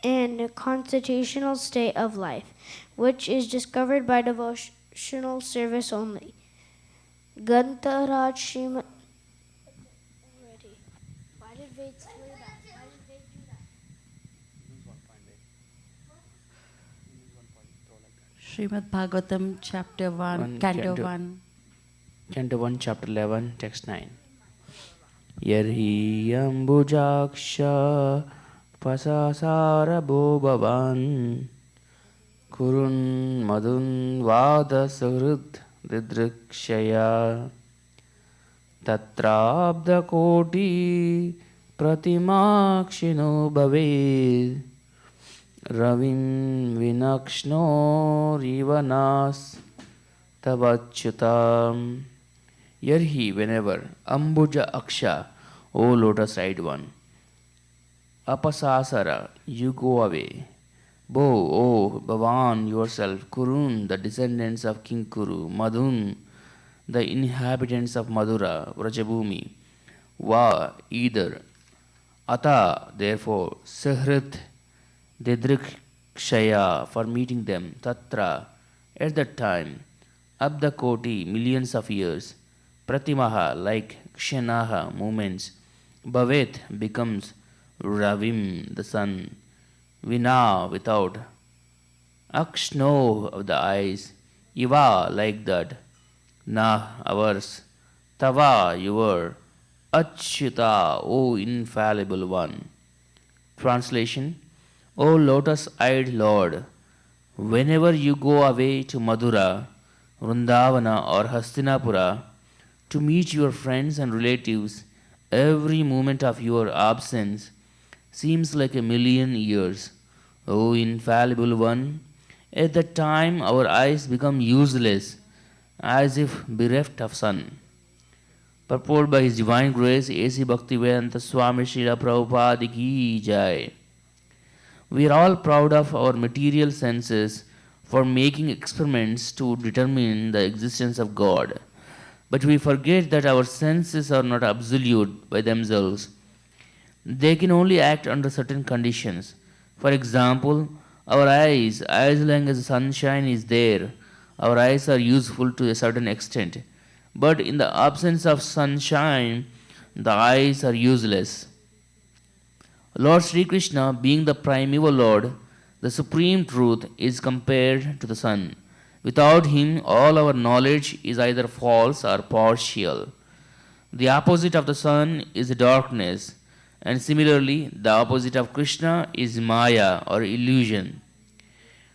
and constitutional state of life, which is discovered by devotional service only. Gantaraj Srimad. Why did Ved say that? Why did Ved do that? Srimad Bhagavatam, chapter 1, canto 1. Canto 1, chapter 11, text 9. Yarhi ambujaksha pasasarabo bhavan kurun madun vada suhrud didrikshaya tatrabda koti pratimakshino bhaved ravim vinakshno rivanas tavachyutam. Yarhi, whenever, ambuja aksha, O lotus-eyed one, apasasara, you go away. Bo, O Bhavan yourself, Kurun, the descendants of King Kuru, Madhun, the inhabitants of Madura, Vrajabhumi, Va, either, Ata, therefore, Sahrit, Didrikshaya, for meeting them, Tatra, at that time, Abda Koti, millions of years, Pratimaha, like Kshanaha, moments, Bhavet becomes Ravim, the sun, Vina, without, Akshno, of the eyes, Iva, like that, Na, ours, Tava, your, Achyuta, O infallible one. Translation: O lotus-eyed Lord, whenever you go away to Madura, Vrindavana or Hastinapura to meet your friends and relatives, every moment of your absence seems like a million years. O infallible one, at that time our eyes become useless, as if bereft of sun. Purport by His Divine Grace, A.C. Bhaktivedanta Swami Srila Prabhupada Ki Jai. We are all proud of our material senses for making experiments to determine the existence of God. But we forget that our senses are not absolute by themselves. They can only act under certain conditions. For example, Our eyes, as long as the sunshine is there, our eyes are useful to a certain extent. But in the absence of sunshine, the eyes are useless. Lord Sri Krishna, being the primeval Lord, the supreme truth, is compared to the sun. Without him, all our knowledge is either false or partial. The opposite of the sun is darkness, and similarly, the opposite of Krishna is Maya or illusion.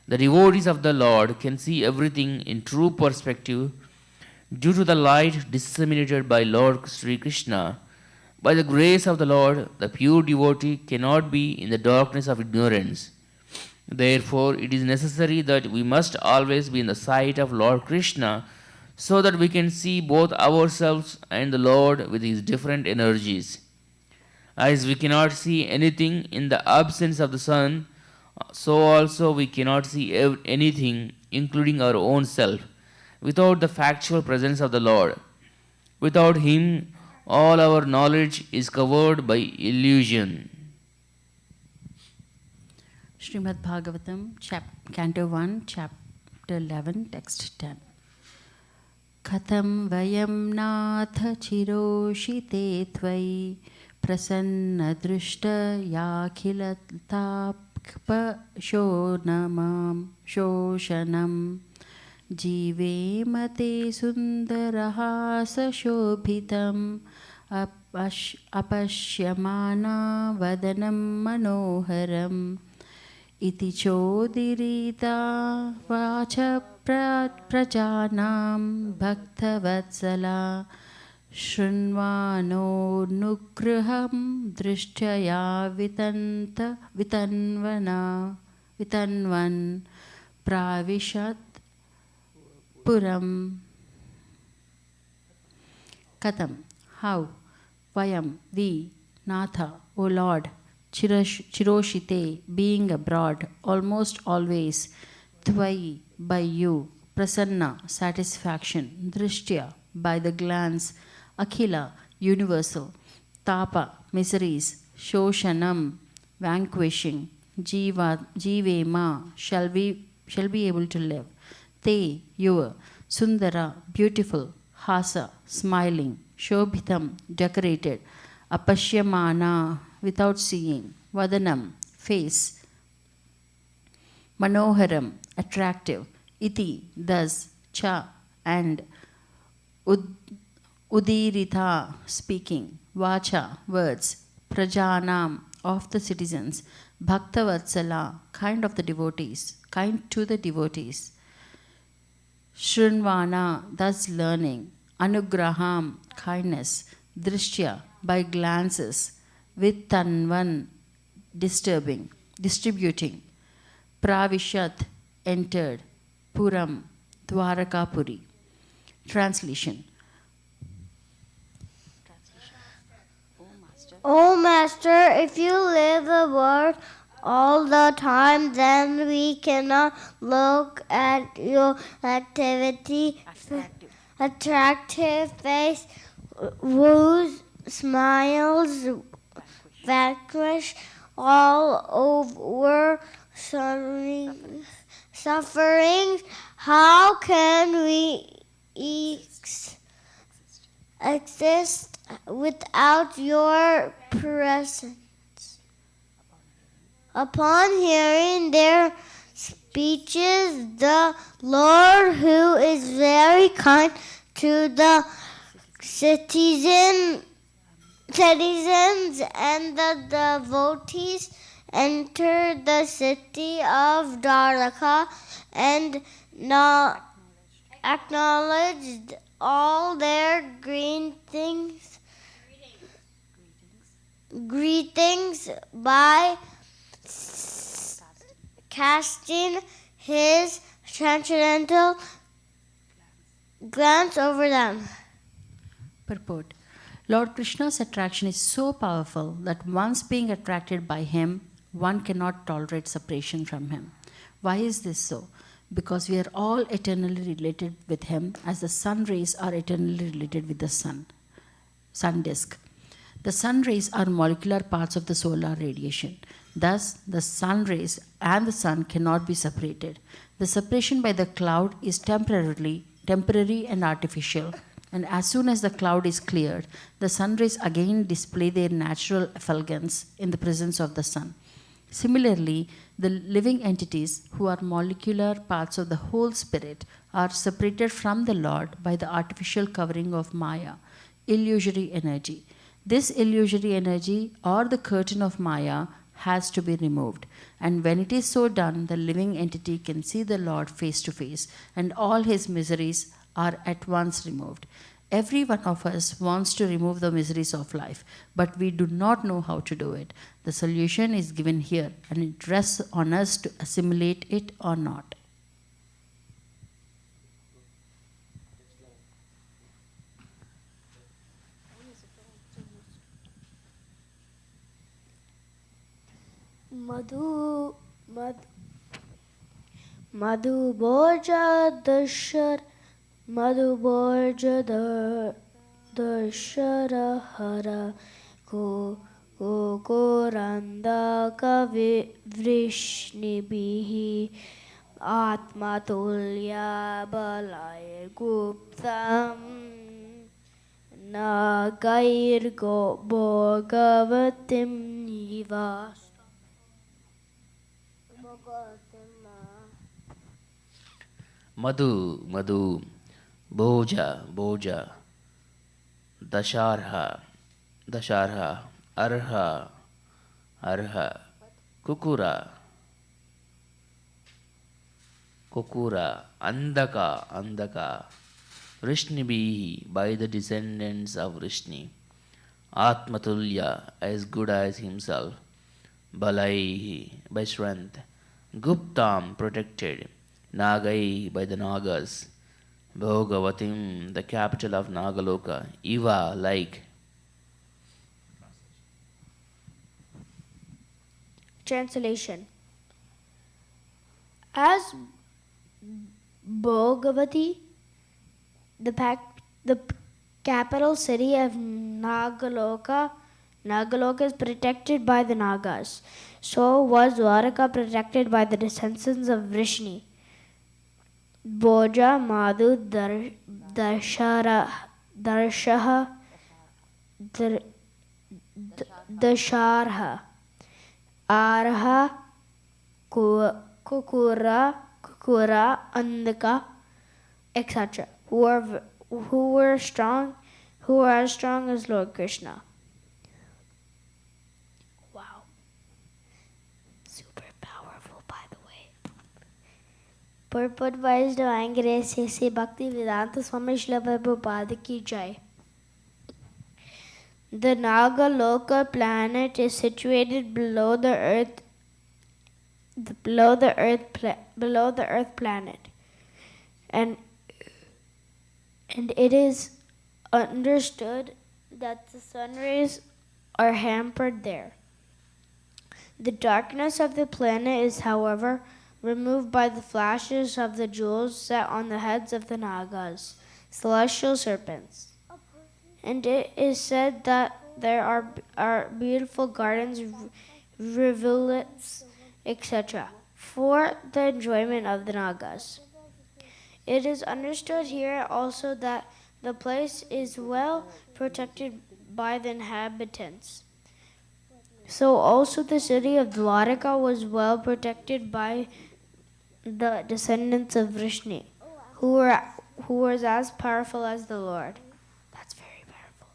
The devotees of the Lord can see everything in true perspective due to the light disseminated by Lord Sri Krishna. By the grace of the Lord, the pure devotee cannot be in the darkness of ignorance. Therefore, it is necessary that we must always be in the sight of Lord Krishna so that we can see both ourselves and the Lord with his different energies. As we cannot see anything in the absence of the sun, so also we cannot see anything, including our own self, without the factual presence of the Lord. Without him, all our knowledge is covered by illusion. Srimad Bhagavatam, Canto 1, Chapter 11, Text 10. Katham vayam nath chiroshite tvai prasanna drushta yakhilatapkpa shoshanam जीवे मते सुन्दरहासशोभितम् अपश्यमाना वदनं मनोहरम् इति चोदिरिता watch प्रजानां भक्तवत्सला शृण्वानोऽनुगृहं दृष्ट्या वितन्वन् प्राविशत् Puram. Katham, how, Vayam, we, Natha, O Lord, Chiroshite, being abroad, almost always, Tvai, by you, Prasanna, satisfaction, Drishtya, by the glance, Akhila, universal, Tapa, miseries, Shoshanam, vanquishing, Jivema, shall be able to live. Te, your, Sundara, beautiful, Hasa, smiling, Shobhitam, decorated, Apashyamana, without seeing, Vadanam, face, Manoharam, attractive, Iti, thus, Cha, and Udiritha, speaking, Vacha, words, Prajanam, of the citizens, Bhaktavatsala, kind of the devotees, kind to the devotees. Shrinvana, thus learning, Anugraham, kindness, Drishtya, by glances, Vittanvan, distributing, Pravishat, entered, Puram, Dwarakapuri. Translation. O Master, if you live abroad all the time, then we cannot look at your attractive face, whose smiles vanquish all over sufferings. How can we exist without your presence? Upon hearing their speeches, the Lord, who is very kind to the citizens and the devotees, entered the city of Dwaraka and acknowledged all their greetings by casting his transcendental glance over them. Purport. Lord Krishna's attraction is so powerful that once being attracted by him, one cannot tolerate separation from him. Why is this so? Because we are all eternally related with him, as the sun rays are eternally related with the sun disk. The sun rays are molecular parts of the solar radiation. Thus, the sun rays and the sun cannot be separated. The separation by the cloud is temporary and artificial. And as soon as the cloud is cleared, the sun rays again display their natural effulgence in the presence of the sun. Similarly, the living entities who are molecular parts of the whole spirit are separated from the Lord by the artificial covering of Maya, illusory energy. This illusory energy or the curtain of Maya has to be removed. And when it is so done, the living entity can see the Lord face to face, and all his miseries are at once removed. Every one of us wants to remove the miseries of life, but we do not know how to do it. The solution is given here, and it rests on us to assimilate it or not. Madhu Boja Dasharahara Koranda Kavi Vrishnibihi Atmatulya Balay Guptam Nagair Bhogavatim Nivas. Madhu, Madhu, Bhoja, Bhoja, Dasharha, Dasharha, Arha, Arha, Kukura, Kukura, Andaka, Andaka, Vrishnibihi, by the descendants of Vrishni, Atmatulya, as good as himself, Balaihi, by strength, Guptam, protected, Nagai, by the Nagas, Bhogavatim, the capital of Nagaloka, Iva, like. Translation. As Bhogavati, the capital city of Nagaloka is protected by the Nagas. So was Dwaraka protected by the descendants of Vrishni. Bhoja, Madhu, Dasharha, Arha, Kukura, Andaka, etc. Who are as strong as Lord Krishna. Wow. Super powerful, by the way. Purport by His Divine Grace, Sri Bhakti Vedanta Swami Srila Prabhupada Ki Jai. The Nagaloka planet is situated below the earth planet, and it is understood that the sun rays are hampered there. The darkness of the planet is, however, removed by the flashes of the jewels set on the heads of the Nagas, celestial serpents. And it is said that there are beautiful gardens, rivulets, etc., for the enjoyment of the Nagas. It is understood here also that the place is well protected by the inhabitants. So also the city of Dwaraka was well protected by the descendants of Vrishni, who was as powerful as the Lord. That's very powerful.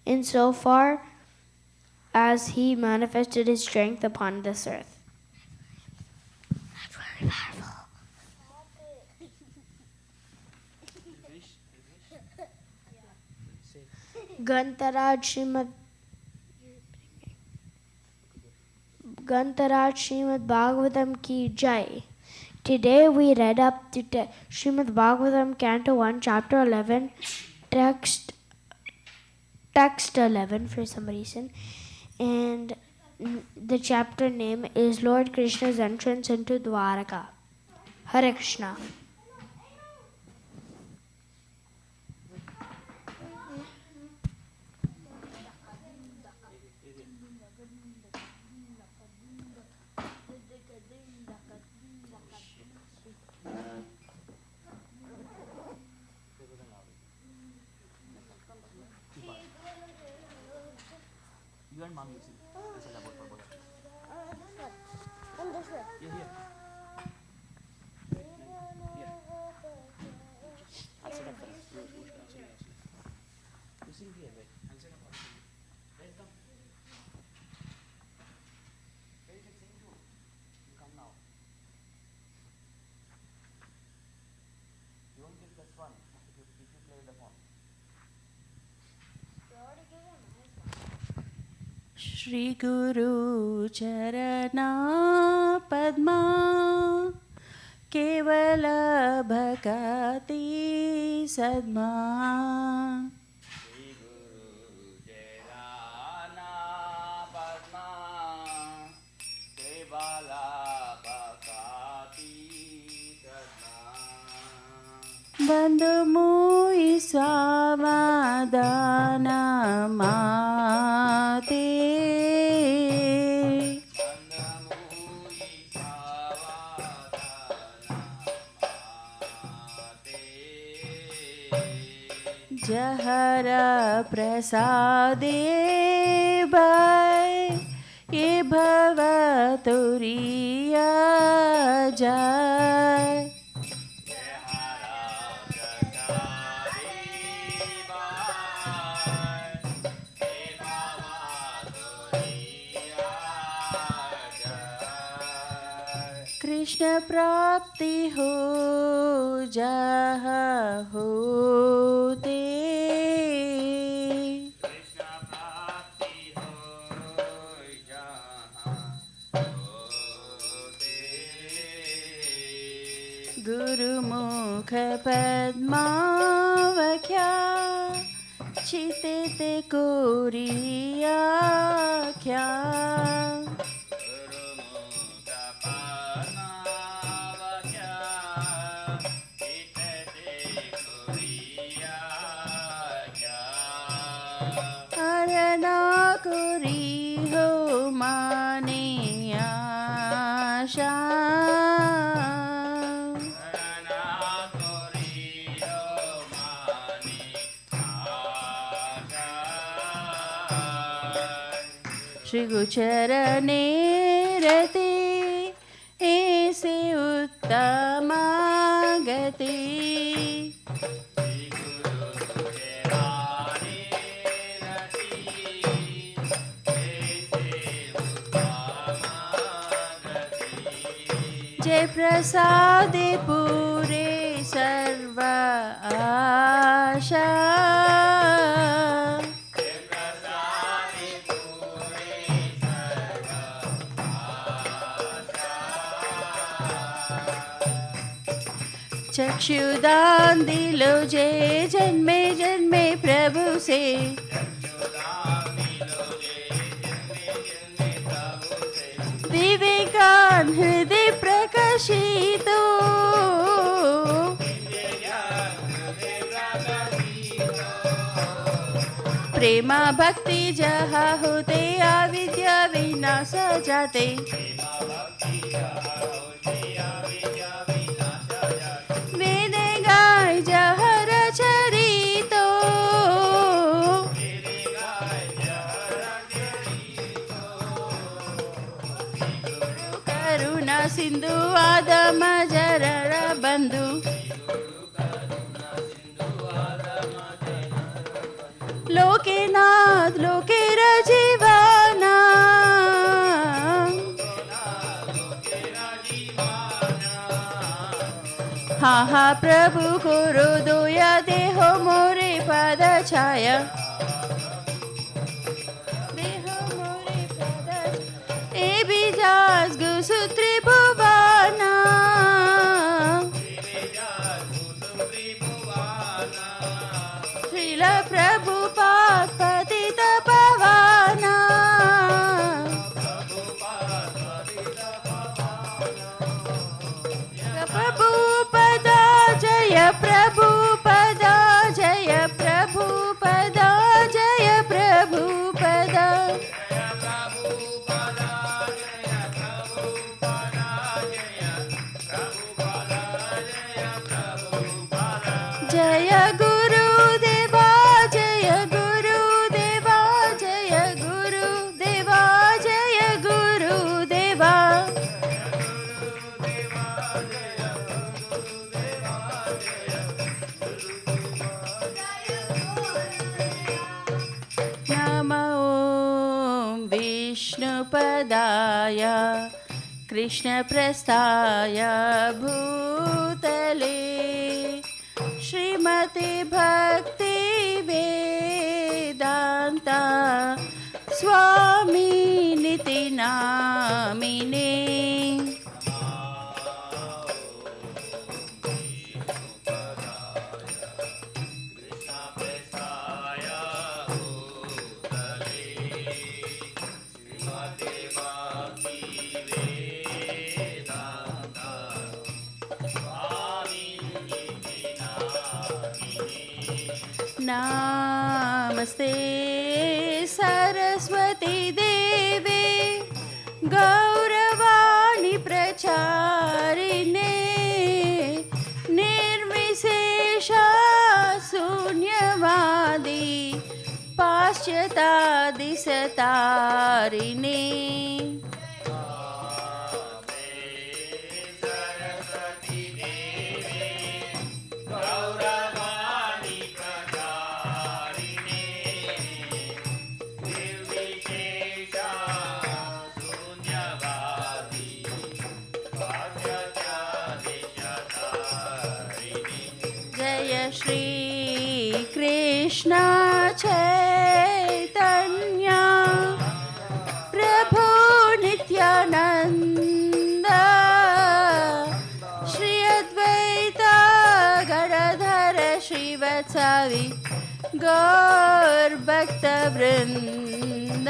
Insofar as he manifested his strength upon this earth. That's very powerful. Gantaraj Srimad Bhagavatam Ki Jai. Today we read up to Srimad Bhagavatam Canto 1, Chapter 11, Text 11 for some reason. And the chapter name is Lord Krishna's Entrance into Dwaraka. Hare Krishna. Shri Guru Charana Padma Kevala Bhakati Sadma Bandhu Samadana Mate Jahara Prasade Bhai Ye Bhavaturiya Jai Krishna Prapti Ho Jaha Hote Guru Mukha Padma Vakhya Chite Te Koriya Kya Arana Kori Ho Mane Asha Shri Gucharane Rati Aise Uttama Gati Jai Prasade Pure Sarva Asha चक्षुदान दिलो जे जन्मे जन्मे प्रभु से विवेकान हृदय प्रकाशितो प्रेमा भक्ति जहाँ होते अविद्या विनाश जाते वेदे गाय जहर चरितो करुणा सिंधु आदम जरर बंधु लोकेनाथ लोकेर जीवाना हा हा प्रभु करो दया देहो मोरे पद छाया देहो मोरे पद ए बीजास गुसुत्री भुवाना श्रील प्रभुपाद पतित पावना प्रभुपदा जय प्रभुपदा जय प्रभुपदा जय प्रभुपदा जय गुरुदेवा जय गुरुदेवा जय गुरुदेवा विष्णुपदाय कृष्णप्रस्थाय भूतले श्रीमति भक्ति वेदान्ता स्वामी निति नामिने नमस्ते सरस्वती देवे गौरवाणी प्रचारिणे निर्विशेषा शून्यवादी पाश्चात्यादिशतारिणे श्री कृष्ण चैतन्य प्रभु नित्यानंद श्री अद्वैत गदाधर श्रीवत्सवि गौर भक्त वृंद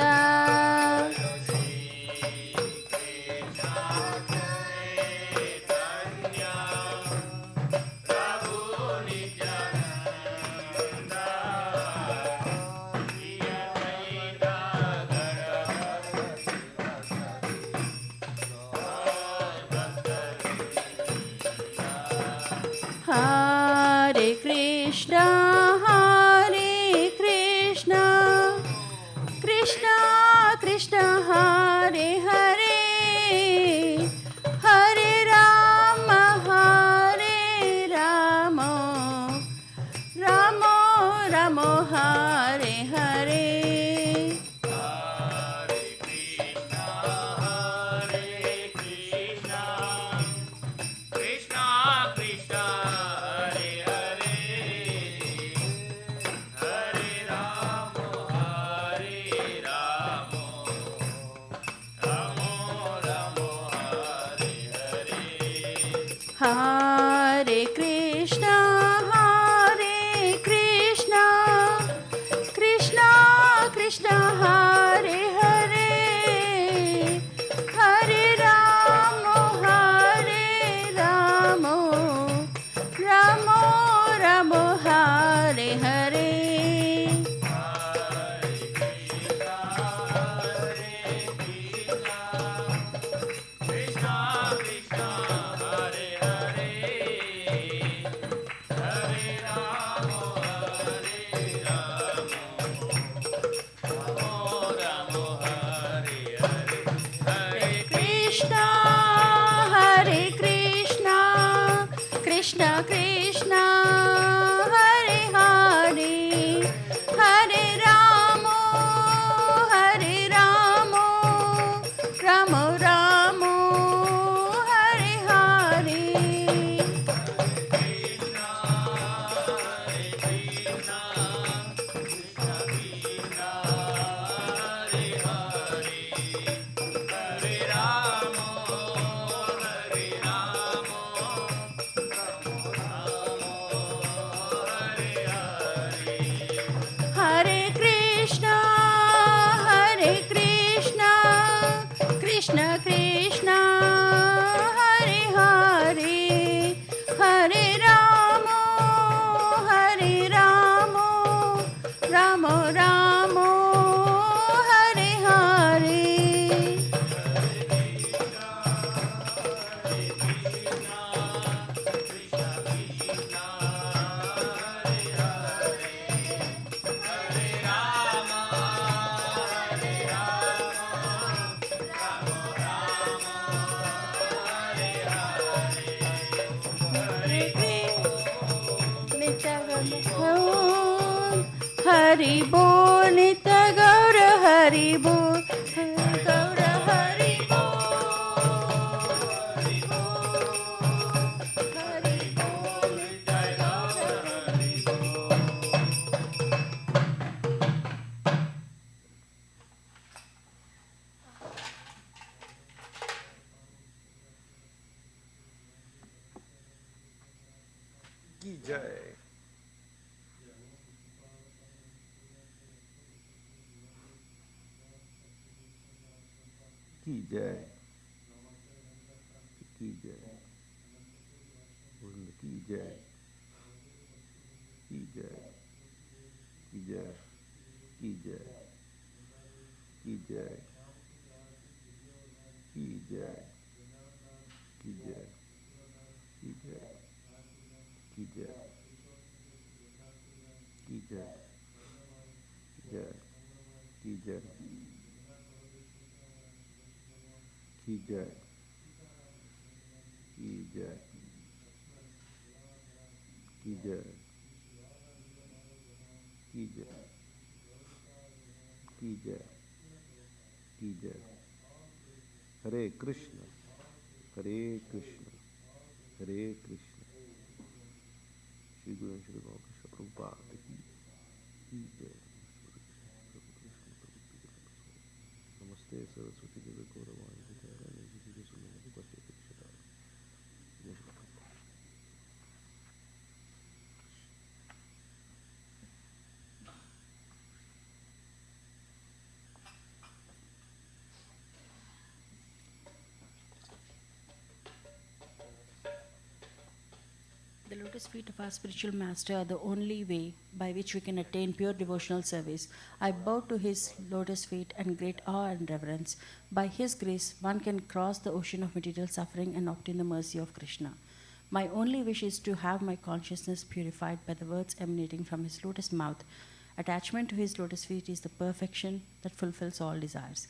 Hare Krishna, Krishna Krishna, Hare Hare, Hare Rama, Rama Rama, Hare Hare. Hare Krishna, Krishna Krishna, Hare Hare, Hare Rama, Rama Rama, Hare Hare. Krishna Krishna, Hare Hare, Hare Rama, Rama Rama, Hare Hare. Hare Krishna, Krishna Krishna, Hare Hare, Hare Rama, Rama Rama, Hare Hare. Hari Bol Nitya Gaura Hari Bol. की जय। की जय। की जय। की जय। की जय। की जय। की जय। की जय। की जय। की जय। की जय। की जय। की जय। जय। की जय। की जय। की जय। की जय। की जय। की जय। की जय। हरे कृष्ण हरे कृष्ण हरे कृष्ण। श्री गुरु श्री गोपाल प्रभुपाद की जय। नमस्ते सरस्वती देवी गौरवाणी प्रचाराय सुमति पश्यति क्षता। The lotus feet of our spiritual master are the only way by which we can attain pure devotional service. I bow to his lotus feet in great awe and reverence. By his grace, one can cross the ocean of material suffering and obtain the mercy of Krishna. My only wish is to have my consciousness purified by the words emanating from his lotus mouth. Attachment to his lotus feet is the perfection that fulfills all desires.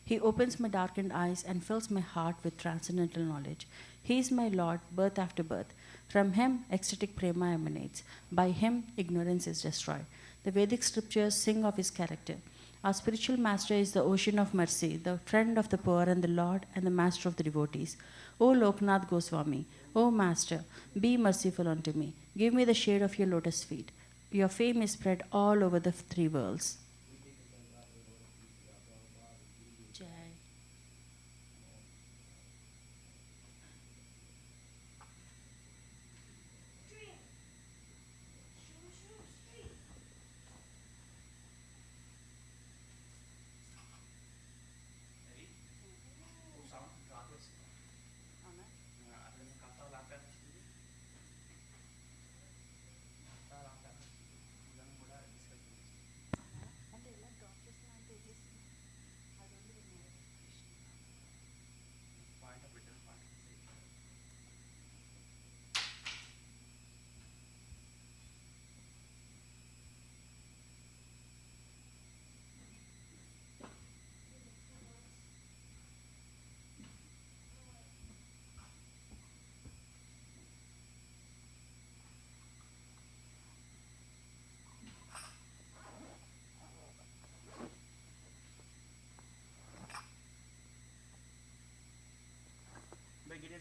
He opens my darkened eyes and fills my heart with transcendental knowledge. He is my Lord, birth after birth. From him, ecstatic prema emanates. By him, ignorance is destroyed. The Vedic scriptures sing of his character. Our spiritual master is the ocean of mercy, the friend of the poor and the Lord and the master of the devotees. O Loknath Goswami, O Master, be merciful unto me. Give me the shade of your lotus feet. Your fame is spread all over the three worlds. Jai.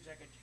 Jacket.